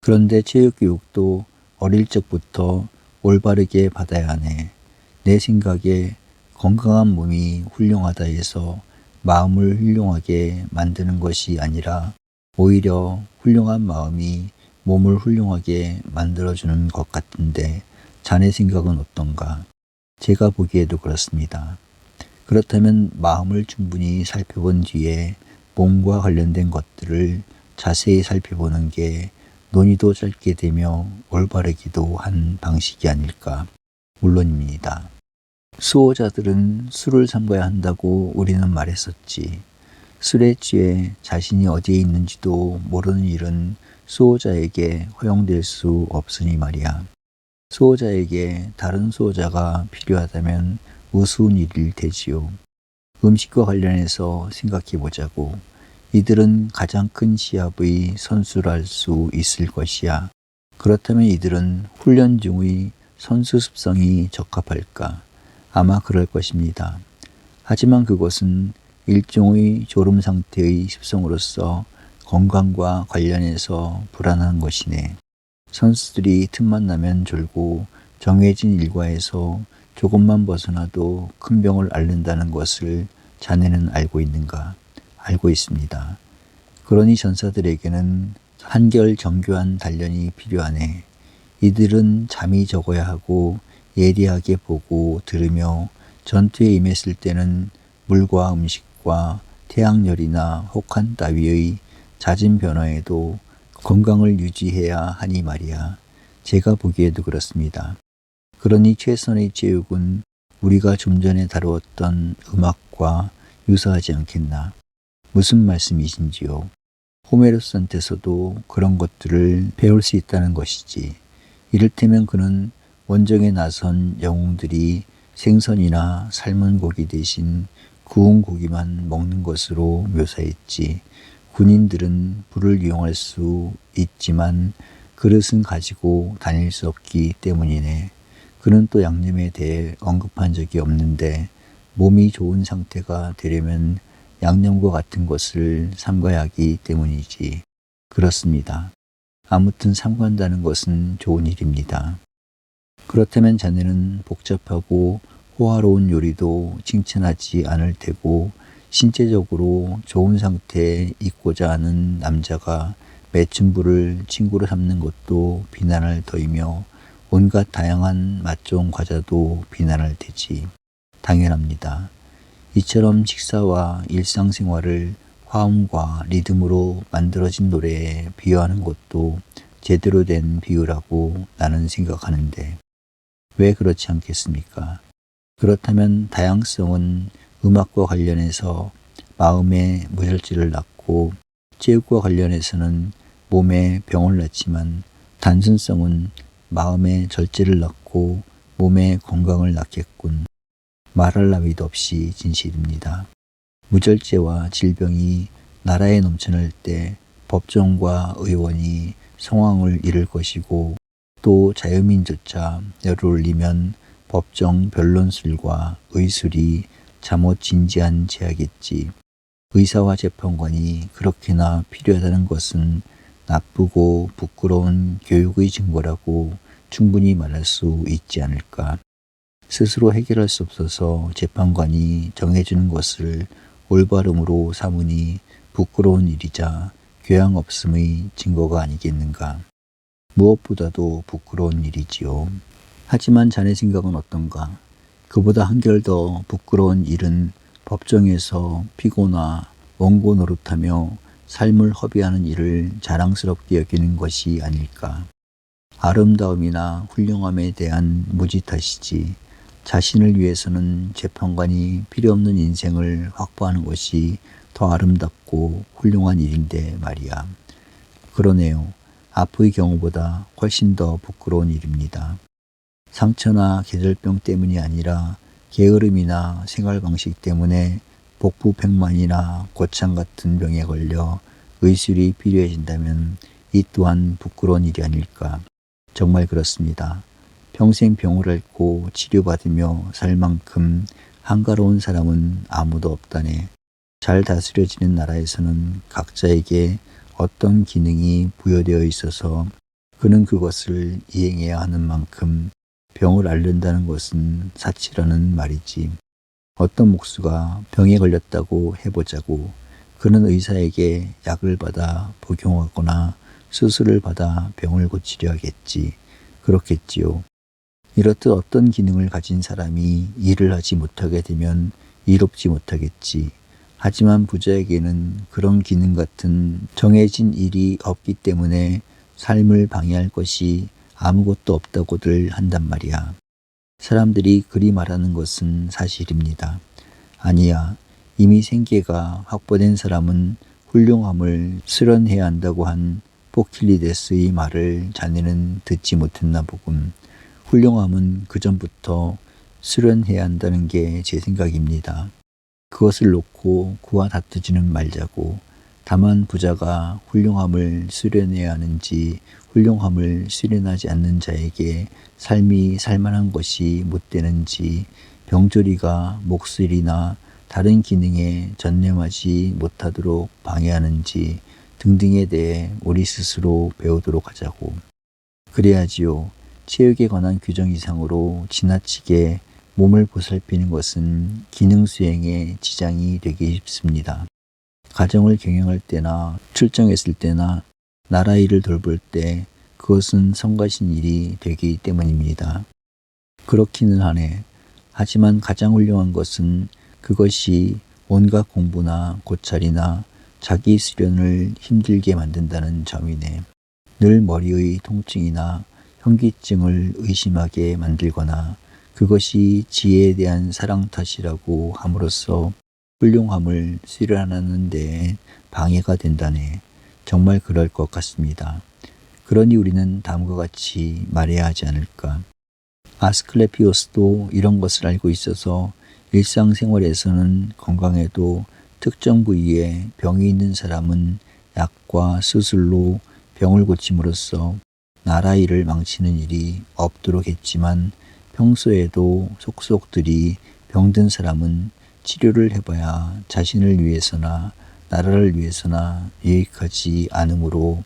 그런데 체육교육도 어릴 적부터 올바르게 받아야 하네. 내 생각에 건강한 몸이 훌륭하다 해서 마음을 훌륭하게 만드는 것이 아니라 오히려 훌륭한 마음이 몸을 훌륭하게 만들어주는 것 같은데 자네 생각은 어떤가? 제가 보기에도 그렇습니다. 그렇다면 마음을 충분히 살펴본 뒤에 몸과 관련된 것들을 자세히 살펴보는 게 논의도 짧게 되며 올바르기도 한 방식이 아닐까? 물론입니다. 수호자들은 술을 삼가야 한다고 우리는 말했었지. 술에 취해 자신이 어디에 있는지도 모르는 일은 수호자에게 허용될 수 없으니 말이야. 수호자에게 다른 수호자가 필요하다면 우스운 일일 테지요. 음식과 관련해서 생각해 보자고. 이들은 가장 큰 시합의 선수랄 수 있을 것이야. 그렇다면 이들은 훈련 중의 선수 습성이 적합할까? 아마 그럴 것입니다. 하지만 그것은 일종의 졸음 상태의 습성으로서 건강과 관련해서 불안한 것이네. 선수들이 틈만 나면 졸고 정해진 일과에서 조금만 벗어나도 큰 병을 앓는다는 것을 자네는 알고 있는가? 알고 있습니다. 그러니 전사들에게는 한결 정교한 단련이 필요하네. 이들은 잠이 적어야 하고 예리하게 보고 들으며 전투에 임했을 때는 물과 음식과 태양열이나 혹한 따위의 잦은 변화에도 건강을 유지해야 하니 말이야. 제가 보기에도 그렇습니다. 그러니 최선의 체육은 우리가 좀 전에 다루었던 음악과 유사하지 않겠나. 무슨 말씀이신지요? 호메로스한테서도 그런 것들을 배울 수 있다는 것이지. 이를테면 그는 원정에 나선 영웅들이 생선이나 삶은 고기 대신 구운 고기만 먹는 것으로 묘사했지. 군인들은 불을 이용할 수 있지만 그릇은 가지고 다닐 수 없기 때문이네. 그는 또 양념에 대해 언급한 적이 없는데 몸이 좋은 상태가 되려면 양념과 같은 것을 삼가야 하기 때문이지. 그렇습니다. 아무튼 삼간다는 것은 좋은 일입니다. 그렇다면 자네는 복잡하고 호화로운 요리도 칭찬하지 않을 테고 신체적으로 좋은 상태에 있고자 하는 남자가 매춘부를 친구로 삼는 것도 비난할 터이며 온갖 다양한 맛 좋은 과자도 비난할 테지. 당연합니다. 이처럼 식사와 일상생활을 화음과 리듬으로 만들어진 노래에 비유하는 것도 제대로 된 비유라고 나는 생각하는데 왜 그렇지 않겠습니까? 그렇다면 다양성은 음악과 관련해서 마음에 무절제를 낳고 체육과 관련해서는 몸에 병을 낳지만 단순성은 마음에 절제를 낳고 몸에 건강을 낳겠군. 말할 나위도 없이 진실입니다. 무절제와 질병이 나라에 넘쳐날 때 법정과 의원이 성황을 이룰 것이고 또 자유민조차 열을 올리면 법정 변론술과 의술이 잠옷 진지한 제하겠지. 의사와 재판관이 그렇게나 필요하다는 것은 나쁘고 부끄러운 교육의 증거라고 충분히 말할 수 있지 않을까. 스스로 해결할 수 없어서 재판관이 정해주는 것을 올바름으로 삼으니 부끄러운 일이자 교양 없음의 증거가 아니겠는가. 무엇보다도 부끄러운 일이지요. 하지만 자네 생각은 어떤가? 그보다 한결 더 부끄러운 일은 법정에서 피고나 원고 노릇하며 삶을 허비하는 일을 자랑스럽게 여기는 것이 아닐까. 아름다움이나 훌륭함에 대한 무지탓이지 자신을 위해서는 재판관이 필요없는 인생을 확보하는 것이 더 아름답고 훌륭한 일인데 말이야. 그러네요. 아프의 경우보다 훨씬 더 부끄러운 일입니다. 상처나 계절병 때문이 아니라 게으름이나 생활 방식 때문에 복부백만이나 고창 같은 병에 걸려 의술이 필요해진다면 이 또한 부끄러운 일이 아닐까. 정말 그렇습니다. 평생 병을 앓고 치료받으며 살 만큼 한가로운 사람은 아무도 없다네. 잘 다스려지는 나라에서는 각자에게 어떤 기능이 부여되어 있어서 그는 그것을 이행해야 하는 만큼 병을 앓는다는 것은 사치라는 말이지. 어떤 목수가 병에 걸렸다고 해보자고 그는 의사에게 약을 받아 복용하거나 수술을 받아 병을 고치려 하겠지. 그렇겠지요. 이렇듯 어떤 기능을 가진 사람이 일을 하지 못하게 되면 이롭지 못하겠지. 하지만 부자에게는 그런 기능 같은 정해진 일이 없기 때문에 삶을 방해할 것이 아무것도 없다고들 한단 말이야. 사람들이 그리 말하는 것은 사실입니다. 아니야. 이미 생계가 확보된 사람은 훌륭함을 수련해야 한다고 한 포킬리데스의 말을 자네는 듣지 못했나 보군. 훌륭함은 그전부터 수련해야 한다는 게 제 생각입니다. 그것을 놓고 그와 다투지는 말자고. 다만 부자가 훌륭함을 수련해야 하는지 훌륭함을 수련하지 않는 자에게 삶이 살만한 것이 못 되는지 병조리가 목술이나 다른 기능에 전념하지 못하도록 방해하는지 등등에 대해 우리 스스로 배우도록 하자고. 그래야지요. 체육에 관한 규정 이상으로 지나치게 몸을 보살피는 것은 기능 수행에 지장이 되기 쉽습니다. 가정을 경영할 때나 출정했을 때나 나라 일을 돌볼 때 그것은 성가신 일이 되기 때문입니다. 그렇기는 하네. 하지만 가장 훌륭한 것은 그것이 온갖 공부나 고찰이나 자기 수련을 힘들게 만든다는 점이네. 늘 머리의 통증이나 현기증을 의심하게 만들거나 그것이 지혜에 대한 사랑 탓이라고 함으로써 훌륭함을 수련하는 데에 방해가 된다네. 정말 그럴 것 같습니다. 그러니 우리는 다음과 같이 말해야 하지 않을까. 아스클레피오스도 이런 것을 알고 있어서 일상생활에서는 건강해도 특정 부위에 병이 있는 사람은 약과 수술로 병을 고침으로써 나라 일을 망치는 일이 없도록 했지만 평소에도 속속들이 병든 사람은 치료를 해봐야 자신을 위해서나 나라를 위해서나 유익하지 않으므로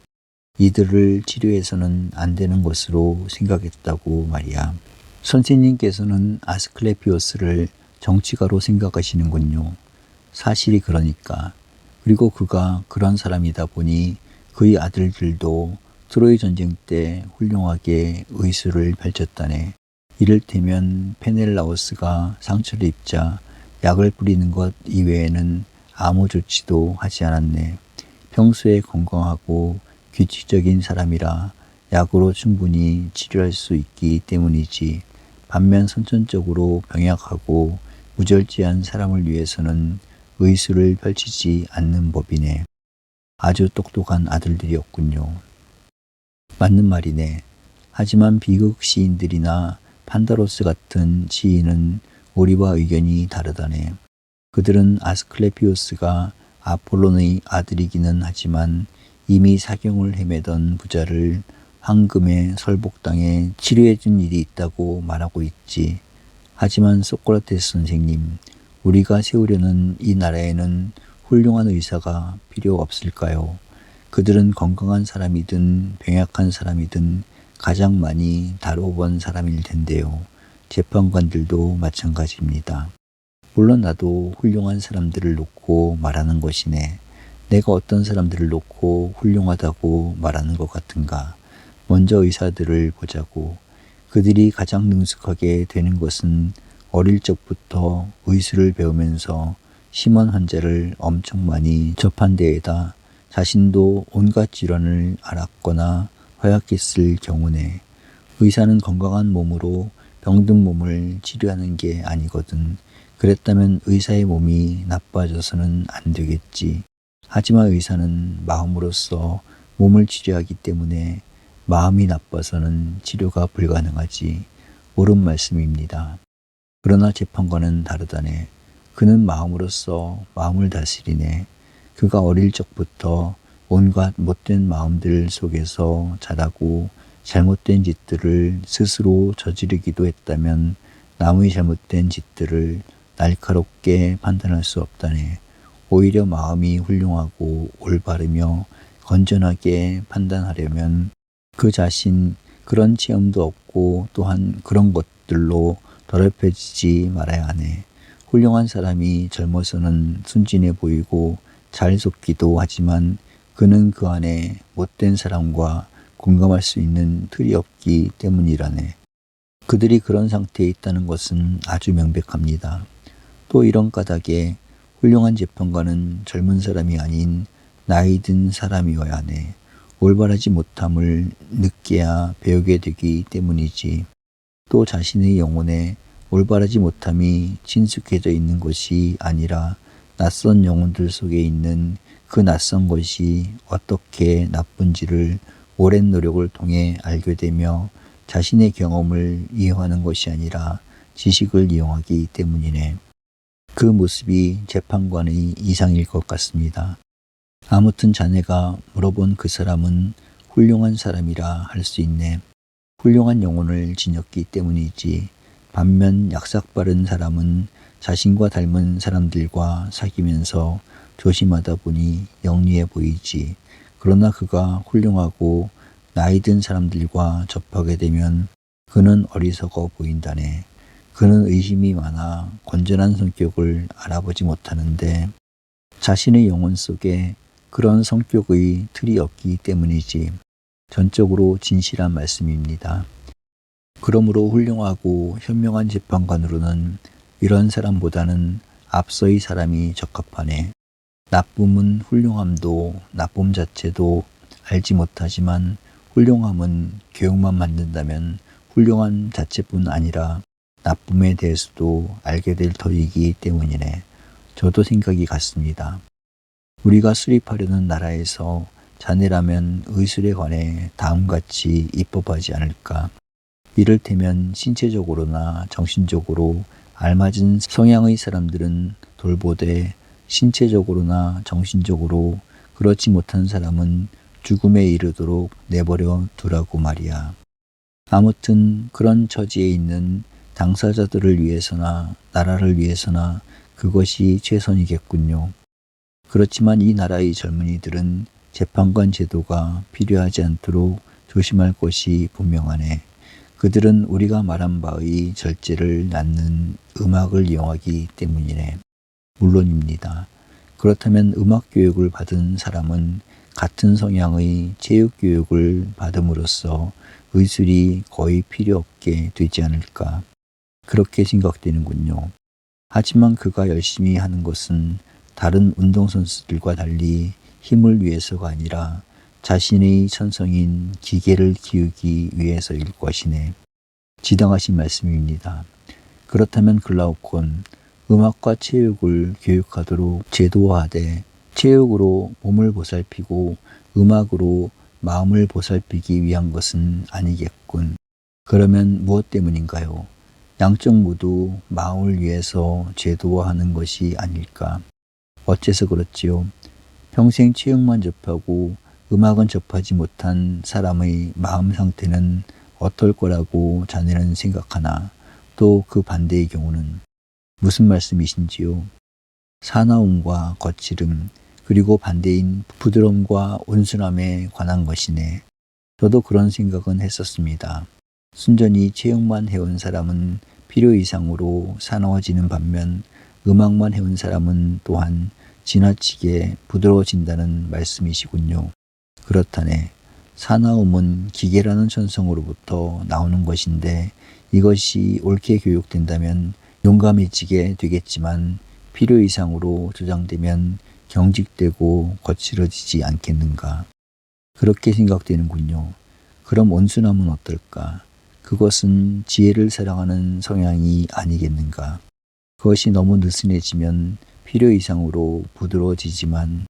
이들을 치료해서는 안 되는 것으로 생각했다고 말이야. 선생님께서는 아스클레피오스를 정치가로 생각하시는군요. 사실이 그러니까. 그리고 그가 그런 사람이다 보니 그의 아들들도 트로이 전쟁 때 훌륭하게 의술을 펼쳤다네. 이를테면 페넬라오스가 상처를 입자 약을 뿌리는 것 이외에는 아무 조치도 하지 않았네. 평소에 건강하고 규칙적인 사람이라 약으로 충분히 치료할 수 있기 때문이지. 반면 선천적으로 병약하고 무절제한 사람을 위해서는 의술을 펼치지 않는 법이네. 아주 똑똑한 아들들이었군요. 맞는 말이네. 하지만 비극 시인들이나 판다로스 같은 시인은 우리와 의견이 다르다네. 그들은 아스클레피오스가 아폴론의 아들이기는 하지만 이미 사경을 헤매던 부자를 황금의 설복당에 치료해준 일이 있다고 말하고 있지. 하지만 소크라테스 선생님, 우리가 세우려는 이 나라에는 훌륭한 의사가 필요 없을까요? 그들은 건강한 사람이든 병약한 사람이든 가장 많이 다뤄본 사람일 텐데요. 재판관들도 마찬가지입니다. 물론 나도 훌륭한 사람들을 놓고 말하는 것이네. 내가 어떤 사람들을 놓고 훌륭하다고 말하는 것 같은가. 먼저 의사들을 보자고. 그들이 가장 능숙하게 되는 것은 어릴 적부터 의술을 배우면서 심한 환자를 엄청 많이 접한 데에다 자신도 온갖 질환을 앓았거나 허약했을 경우네. 의사는 건강한 몸으로 병든 몸을 치료하는 게 아니거든. 그랬다면 의사의 몸이 나빠져서는 안 되겠지. 하지만 의사는 마음으로써 몸을 치료하기 때문에 마음이 나빠서는 치료가 불가능하지. 옳은 말씀입니다. 그러나 재판관은 다르다네. 그는 마음으로써 마음을 다스리네. 그가 어릴 적부터 온갖 못된 마음들 속에서 자라고 잘못된 짓들을 스스로 저지르기도 했다면 남의 잘못된 짓들을 날카롭게 판단할 수 없다네. 오히려 마음이 훌륭하고 올바르며 건전하게 판단하려면 그 자신 그런 체험도 없고 또한 그런 것들로 더럽혀지지 말아야 하네. 훌륭한 사람이 젊어서는 순진해 보이고 잘 속기도 하지만 그는 그 안에 못된 사람과 공감할 수 있는 틀이 없기 때문이라네. 그들이 그런 상태에 있다는 것은 아주 명백합니다. 또 이런 까닭에 훌륭한 재판관은 젊은 사람이 아닌 나이 든 사람이어야 하네. 올바르지 못함을 늦게야 배우게 되기 때문이지. 또 자신의 영혼에 올바르지 못함이 친숙해져 있는 것이 아니라 낯선 영혼들 속에 있는 그 낯선 것이 어떻게 나쁜지를 오랜 노력을 통해 알게 되며 자신의 경험을 이용하는 것이 아니라 지식을 이용하기 때문이네. 그 모습이 재판관의 이상일 것 같습니다. 아무튼 자네가 물어본 그 사람은 훌륭한 사람이라 할 수 있네. 훌륭한 영혼을 지녔기 때문이지. 반면 약삭빠른 사람은 자신과 닮은 사람들과 사귀면서 조심하다 보니 영리해 보이지. 그러나 그가 훌륭하고 나이 든 사람들과 접하게 되면 그는 어리석어 보인다네. 그는 의심이 많아 건전한 성격을 알아보지 못하는데 자신의 영혼 속에 그런 성격의 틀이 없기 때문이지. 전적으로 진실한 말씀입니다. 그러므로 훌륭하고 현명한 재판관으로는 이런 사람보다는 앞서의 사람이 적합하네. 나쁨은 훌륭함도 나쁨 자체도 알지 못하지만 훌륭함은 교육만 만든다면 훌륭한 자체뿐 아니라 나쁨에 대해서도 알게 될 터이기 때문이네. 저도 생각이 같습니다. 우리가 수립하려는 나라에서 자네라면 의술에 관해 다음같이 입법하지 않을까. 이를테면 신체적으로나 정신적으로 알맞은 성향의 사람들은 돌보되 신체적으로나 정신적으로 그렇지 못한 사람은 죽음에 이르도록 내버려 두라고 말이야. 아무튼 그런 처지에 있는 당사자들을 위해서나 나라를 위해서나 그것이 최선이겠군요. 그렇지만 이 나라의 젊은이들은 재판관 제도가 필요하지 않도록 조심할 것이 분명하네. 그들은 우리가 말한 바의 절제를 낳는 음악을 이용하기 때문이네. 물론입니다. 그렇다면 음악 교육을 받은 사람은 같은 성향의 체육 교육을 받음으로써 의술이 거의 필요 없게 되지 않을까. 그렇게 생각되는군요. 하지만 그가 열심히 하는 것은 다른 운동선수들과 달리 힘을 위해서가 아니라 자신의 천성인 기계를 키우기 위해서일 것이네. 지당하신 말씀입니다. 그렇다면 글라우콘, 음악과 체육을 교육하도록 제도화하되 체육으로 몸을 보살피고 음악으로 마음을 보살피기 위한 것은 아니겠군. 그러면 무엇 때문인가요? 양쪽 모두 마음을 위해서 제도화하는 것이 아닐까. 어째서 그렇지요? 평생 체육만 접하고 음악은 접하지 못한 사람의 마음 상태는 어떨 거라고 자네는 생각하나? 또 그 반대의 경우는 무슨 말씀이신지요? 사나움과 거칠음, 그리고 반대인 부드러움과 온순함에 관한 것이네. 저도 그런 생각은 했었습니다. 순전히 체육만 해온 사람은 필요 이상으로 사나워지는 반면 음악만 해온 사람은 또한 지나치게 부드러워진다는 말씀이시군요. 그렇다네. 사나움은 기계라는 천성으로부터 나오는 것인데 이것이 옳게 교육된다면 용감해지게 되겠지만 필요 이상으로 조장되면 경직되고 거칠어지지 않겠는가. 그렇게 생각되는군요. 그럼 온순함은 어떨까? 그것은 지혜를 사랑하는 성향이 아니겠는가. 그것이 너무 느슨해지면 필요 이상으로 부드러워지지만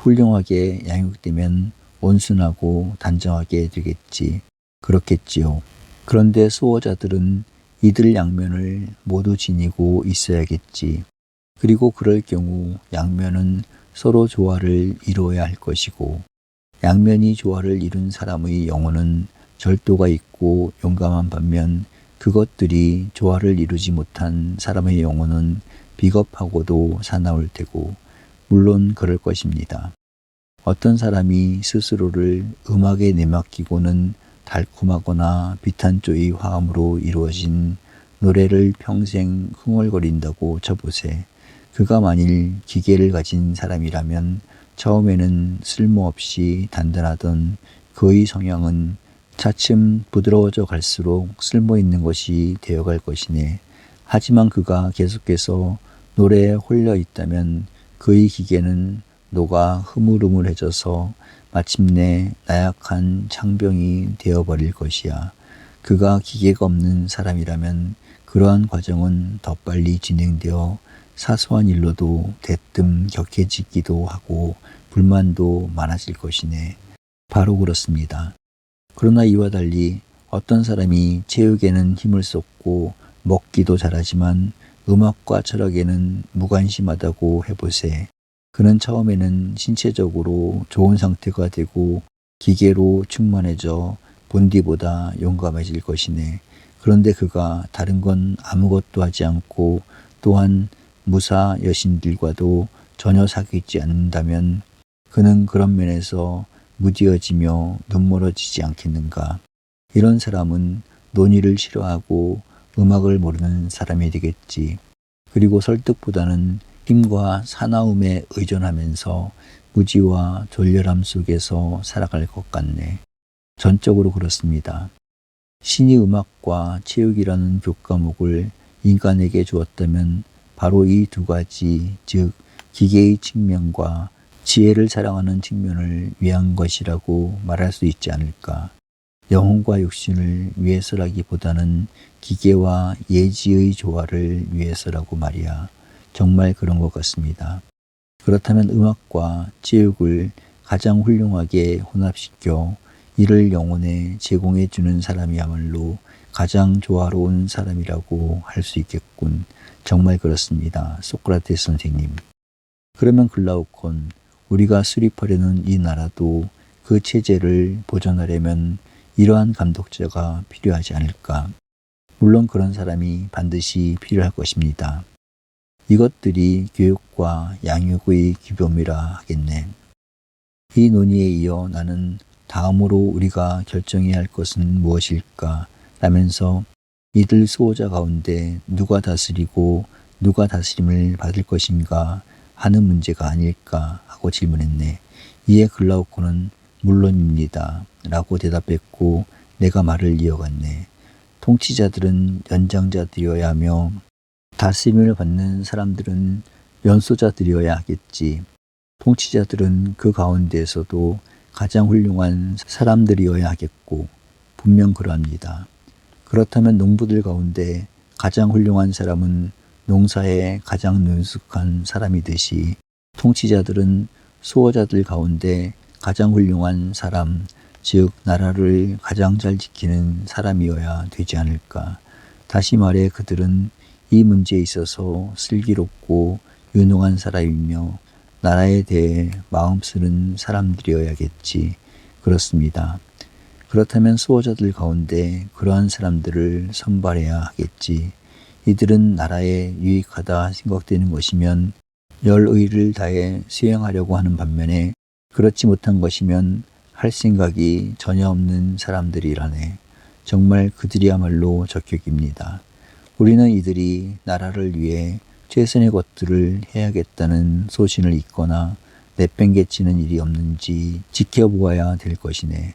훌륭하게 양육되면 온순하고 단정하게 되겠지. 그렇겠지요. 그런데 수호자들은 이들 양면을 모두 지니고 있어야겠지. 그리고 그럴 경우 양면은 서로 조화를 이루어야 할 것이고 양면이 조화를 이룬 사람의 영혼은 절도가 있고 용감한 반면 그것들이 조화를 이루지 못한 사람의 영혼은 비겁하고도 사나울 테고 물론 그럴 것입니다. 어떤 사람이 스스로를 음악에 내맡기고는 달콤하거나 비탄조의 화음으로 이루어진 노래를 평생 흥얼거린다고 쳐보세. 그가 만일 기계를 가진 사람이라면 처음에는 쓸모없이 단단하던 그의 성향은 차츰 부드러워져 갈수록 쓸모있는 것이 되어갈 것이네. 하지만 그가 계속해서 노래에 홀려 있다면 그의 기계는 녹아 흐물흐물해져서 마침내 나약한 창병이 되어버릴 것이야. 그가 기계가 없는 사람이라면 그러한 과정은 더 빨리 진행되어 사소한 일로도 대뜸 격해지기도 하고 불만도 많아질 것이네. 바로 그렇습니다. 그러나 이와 달리 어떤 사람이 체육에는 힘을 쏟고 먹기도 잘하지만 음악과 철학에는 무관심하다고 해보세. 그는 처음에는 신체적으로 좋은 상태가 되고 기계로 충만해져 본디보다 용감해질 것이네. 그런데 그가 다른 건 아무것도 하지 않고 또한 무사 여신들과도 전혀 사귀지 않는다면 그는 그런 면에서 무디어지며 눈멀어지지 않겠는가. 이런 사람은 논의를 싫어하고 음악을 모르는 사람이 되겠지. 그리고 설득보다는 힘과 사나움에 의존하면서 무지와 졸렬함 속에서 살아갈 것 같네. 전적으로 그렇습니다. 신이 음악과 체육이라는 교과목을 인간에게 주었다면 바로 이 두 가지, 즉 기계의 측면과 지혜를 사랑하는 측면을 위한 것이라고 말할 수 있지 않을까. 영혼과 육신을 위해서라기보다는 기계와 예지의 조화를 위해서라고 말이야. 정말 그런 것 같습니다. 그렇다면 음악과 체육을 가장 훌륭하게 혼합시켜 이를 영혼에 제공해 주는 사람이야말로 가장 조화로운 사람이라고 할 수 있겠군. 정말 그렇습니다. 소크라테스 선생님. 그러면 글라우콘, 우리가 수립하려는 이 나라도 그 체제를 보존하려면 이러한 감독자가 필요하지 않을까. 물론 그런 사람이 반드시 필요할 것입니다. 이것들이 교육과 양육의 규범이라 하겠네. 이 논의에 이어 나는 다음으로 우리가 결정해야 할 것은 무엇일까 라면서 이들 수호자 가운데 누가 다스리고 누가 다스림을 받을 것인가 하는 문제가 아닐까 하고 질문했네. 이에 글라우코는 물론입니다 라고 대답했고 내가 말을 이어갔네. 통치자들은 연장자들이어야 하며 다스림을 받는 사람들은 연소자들이어야 하겠지. 통치자들은 그 가운데에서도 가장 훌륭한 사람들이어야 하겠고 분명 그러합니다. 그렇다면 농부들 가운데 가장 훌륭한 사람은 농사에 가장 능숙한 사람이듯이 통치자들은 수호자들 가운데 가장 훌륭한 사람, 즉 나라를 가장 잘 지키는 사람이어야 되지 않을까. 다시 말해 그들은 이 문제에 있어서 슬기롭고 유능한 사람이며 나라에 대해 마음 쓰는 사람들이어야겠지. 그렇습니다. 그렇다면 수호자들 가운데 그러한 사람들을 선발해야 하겠지. 이들은 나라에 유익하다 생각되는 것이면 열의를 다해 수행하려고 하는 반면에 그렇지 못한 것이면 할 생각이 전혀 없는 사람들이라네. 정말 그들이야말로 적격입니다. 우리는 이들이 나라를 위해 최선의 것들을 해야겠다는 소신을 잊거나 내팽개치는 일이 없는지 지켜보아야 될 것이네.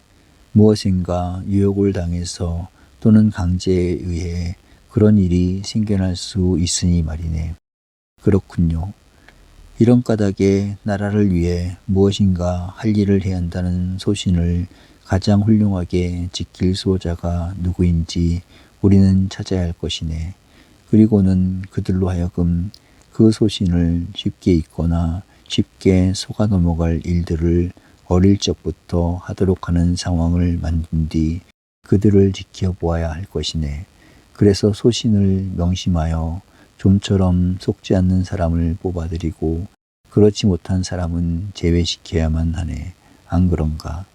무엇인가 유혹을 당해서 또는 강제에 의해 그런 일이 생겨날 수 있으니 말이네. 그렇군요. 이런 까닭에 나라를 위해 무엇인가 할 일을 해야 한다는 소신을 가장 훌륭하게 지킬 수호자가 누구인지 우리는 찾아야 할 것이네. 그리고는 그들로 하여금 그 소신을 쉽게 잊거나 쉽게 속아 넘어갈 일들을 어릴 적부터 하도록 하는 상황을 만든 뒤 그들을 지켜보아야 할 것이네. 그래서 소신을 명심하여 좀처럼 속지 않는 사람을 뽑아들이고 그렇지 못한 사람은 제외시켜야만 하네. 안 그런가?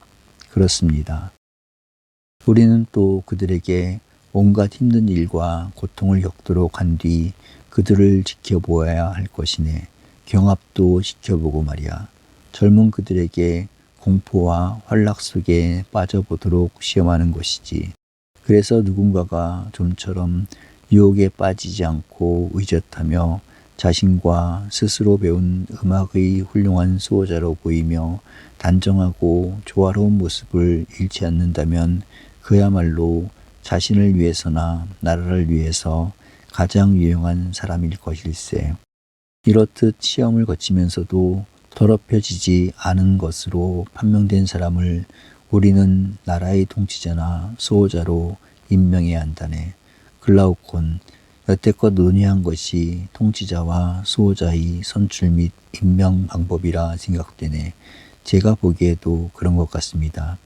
그렇습니다. 우리는 또 그들에게 온갖 힘든 일과 고통을 겪도록 한 뒤 그들을 지켜보아야 할 것이네. 경합도 시켜보고 말이야. 젊은 그들에게 공포와 환락 속에 빠져보도록 시험하는 것이지. 그래서 누군가가 좀처럼 유혹에 빠지지 않고 의젓하며 자신과 스스로 배운 음악의 훌륭한 수호자로 보이며 단정하고 조화로운 모습을 잃지 않는다면 그야말로 자신을 위해서나 나라를 위해서 가장 유용한 사람일 것일세. 이렇듯 시험을 거치면서도 더럽혀지지 않은 것으로 판명된 사람을 우리는 나라의 통치자나 수호자로 임명해야 한다네. 글라우콘, 여태껏 논의한 것이 통치자와 수호자의 선출 및 임명 방법이라 생각되네. 제가 보기에도 그런 것 같습니다.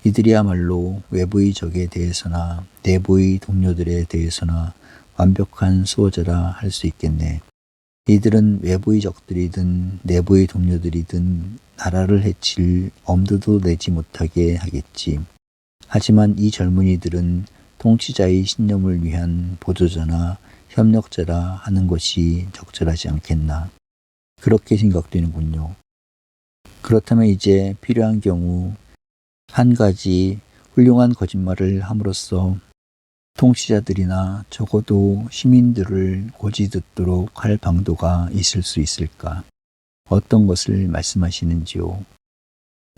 이들이야말로 외부의 적에 대해서나 내부의 동료들에 대해서나 완벽한 수호자라 할 수 있겠네. 이들은 외부의 적들이든 내부의 동료들이든 나라를 해칠 엄두도 내지 못하게 하겠지. 하지만 이 젊은이들은 통치자의 신념을 위한 보조자나 협력자라 하는 것이 적절하지 않겠나. 그렇게 생각되는군요. 그렇다면 이제 필요한 경우 한 가지 훌륭한 거짓말을 함으로써 통치자들이나 적어도 시민들을 고지듣도록 할 방도가 있을 수 있을까? 어떤 것을 말씀하시는지요?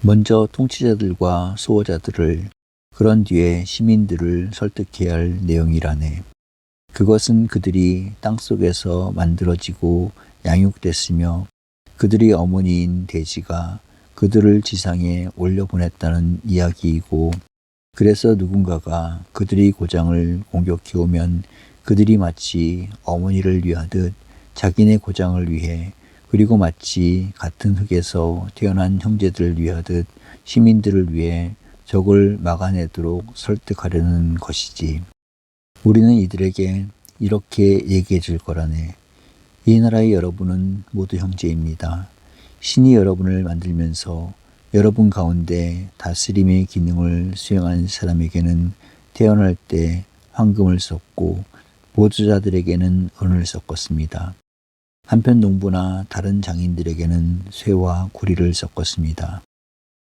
먼저 통치자들과 수호자들을, 그런 뒤에 시민들을 설득해야 할 내용이라네. 그것은 그들이 땅속에서 만들어지고 양육됐으며 그들의 어머니인 돼지가 그들을 지상에 올려보냈다는 이야기이고, 그래서 누군가가 그들의 고장을 공격해오면 그들이 마치 어머니를 위하듯 자기네 고장을 위해, 그리고 마치 같은 흙에서 태어난 형제들을 위하듯 시민들을 위해 적을 막아내도록 설득하려는 것이지. 우리는 이들에게 이렇게 얘기해 줄 거라네. 이 나라의 여러분은 모두 형제입니다. 신이 여러분을 만들면서 여러분 가운데 다스림의 기능을 수행한 사람에게는 태어날 때 황금을 썼고 보조자들에게는 은을 섞었습니다. 한편 농부나 다른 장인들에게는 쇠와 구리를 섞었습니다.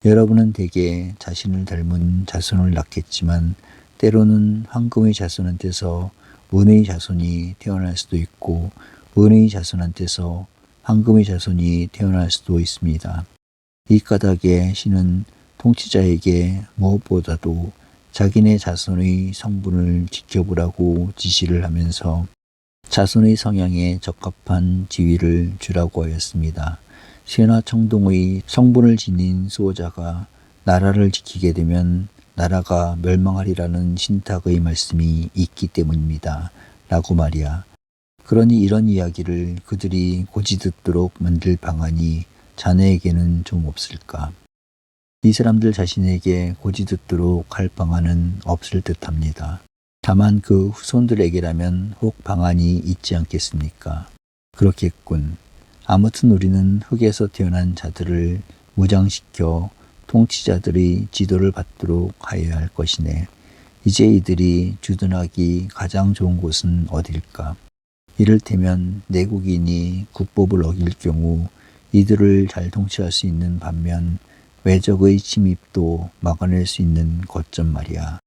여러분은 대개 자신을 닮은 자손을 낳겠지만 때로는 황금의 자손한테서 은의 자손이 태어날 수도 있고 은의 자손한테서 황금의 자손이 태어날 수도 있습니다. 이 까닭에 신은 통치자에게 무엇보다도 자기네 자손의 성분을 지켜보라고 지시를 하면서 자손의 성향에 적합한 지위를 주라고 하였습니다. 쇠나 청동의 성분을 지닌 수호자가 나라를 지키게 되면 나라가 멸망하리라는 신탁의 말씀이 있기 때문입니다. 라고 말이야. 그러니 이런 이야기를 그들이 고지 듣도록 만들 방안이 자네에게는 좀 없을까? 이 사람들 자신에게 고지 듣도록 할 방안은 없을 듯합니다. 다만 그 후손들에게라면 혹 방안이 있지 않겠습니까? 그렇겠군. 아무튼 우리는 흙에서 태어난 자들을 무장시켜 통치자들의 지도를 받도록 하여야 할 것이네. 이제 이들이 주둔하기 가장 좋은 곳은 어딜까? 이를테면 내국인이 국법을 어길 경우 이들을 잘 통치할 수 있는 반면 외적의 침입도 막아낼 수 있는 거점 말이야.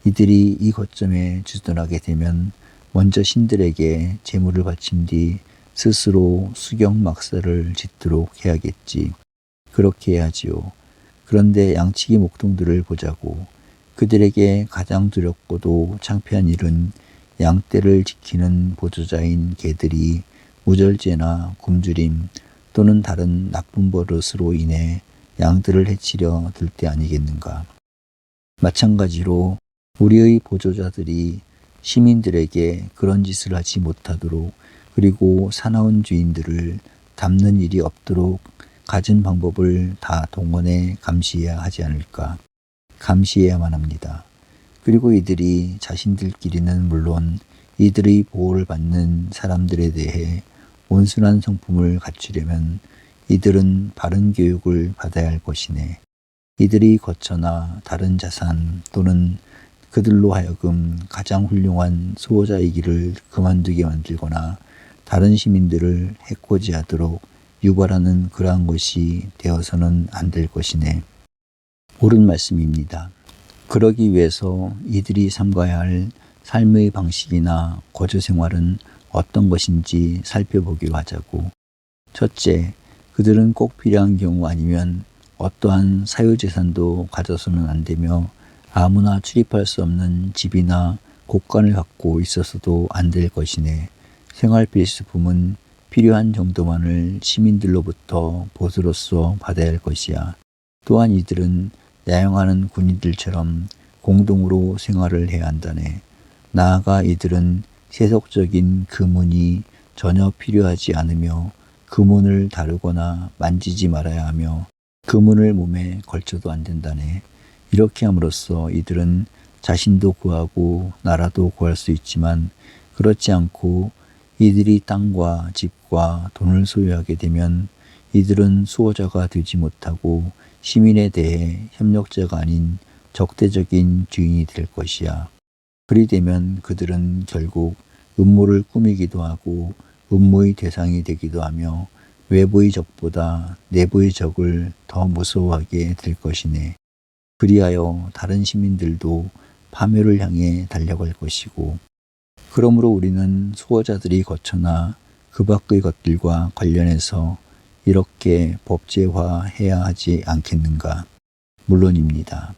이들이 이 거점에 주둔하게 되면 먼저 신들에게 제물을 바친 뒤 스스로 수경막사를 짓도록 해야겠지. 그렇게 해야지요. 그런데 양치기 목동들을 보자고. 그들에게 가장 두렵고도 창피한 일은 양떼를 지키는 보조자인 개들이 무절제나 굶주림 또는 다른 나쁜 버릇으로 인해 양들을 해치려 들 때 아니겠는가. 마찬가지로 우리의 보조자들이 시민들에게 그런 짓을 하지 못하도록 그리고 사나운 주인들을 담는 일이 없도록 갖은 방법을 다 동원해 감시해야 하지 않을까. 감시해야만 합니다. 그리고 이들이 자신들끼리는 물론 이들의 보호를 받는 사람들에 대해 온순한 성품을 갖추려면 이들은 바른 교육을 받아야 할 것이네. 이들이 거처나 다른 자산 또는 그들로 하여금 가장 훌륭한 수호자이기를 그만두게 만들거나 다른 시민들을 해코지하도록 유발하는 그러한 것이 되어서는 안 될 것이네. 옳은 말씀입니다. 그러기 위해서 이들이 삼가야 할 삶의 방식이나 거주 생활은 어떤 것인지 살펴보기로 하자고. 첫째, 그들은 꼭 필요한 경우 아니면 어떠한 사유재산도 가져서는 안 되며 아무나 출입할 수 없는 집이나 곳간을 갖고 있어서도 안 될 것이네. 생활 필수품은 필요한 정도만을 시민들로부터 보수로서 받아야 할 것이야. 또한 이들은 야영하는 군인들처럼 공동으로 생활을 해야 한다네. 나아가 이들은 세속적인 금은이 전혀 필요하지 않으며 금은을 다루거나 만지지 말아야 하며 금은을 몸에 걸쳐도 안 된다네. 이렇게 함으로써 이들은 자신도 구하고 나라도 구할 수 있지만 그렇지 않고 이들이 땅과 집과 돈을 소유하게 되면 이들은 수호자가 되지 못하고 시민에 대해 협력자가 아닌 적대적인 주인이 될 것이야. 그리 되면 그들은 결국 음모를 꾸미기도 하고 음모의 대상이 되기도 하며 외부의 적보다 내부의 적을 더 무서워하게 될 것이네. 그리하여 다른 시민들도 파멸을 향해 달려갈 것이고, 그러므로 우리는 수호자들이 거처나 그 밖의 것들과 관련해서 이렇게 법제화해야 하지 않겠는가? 물론입니다.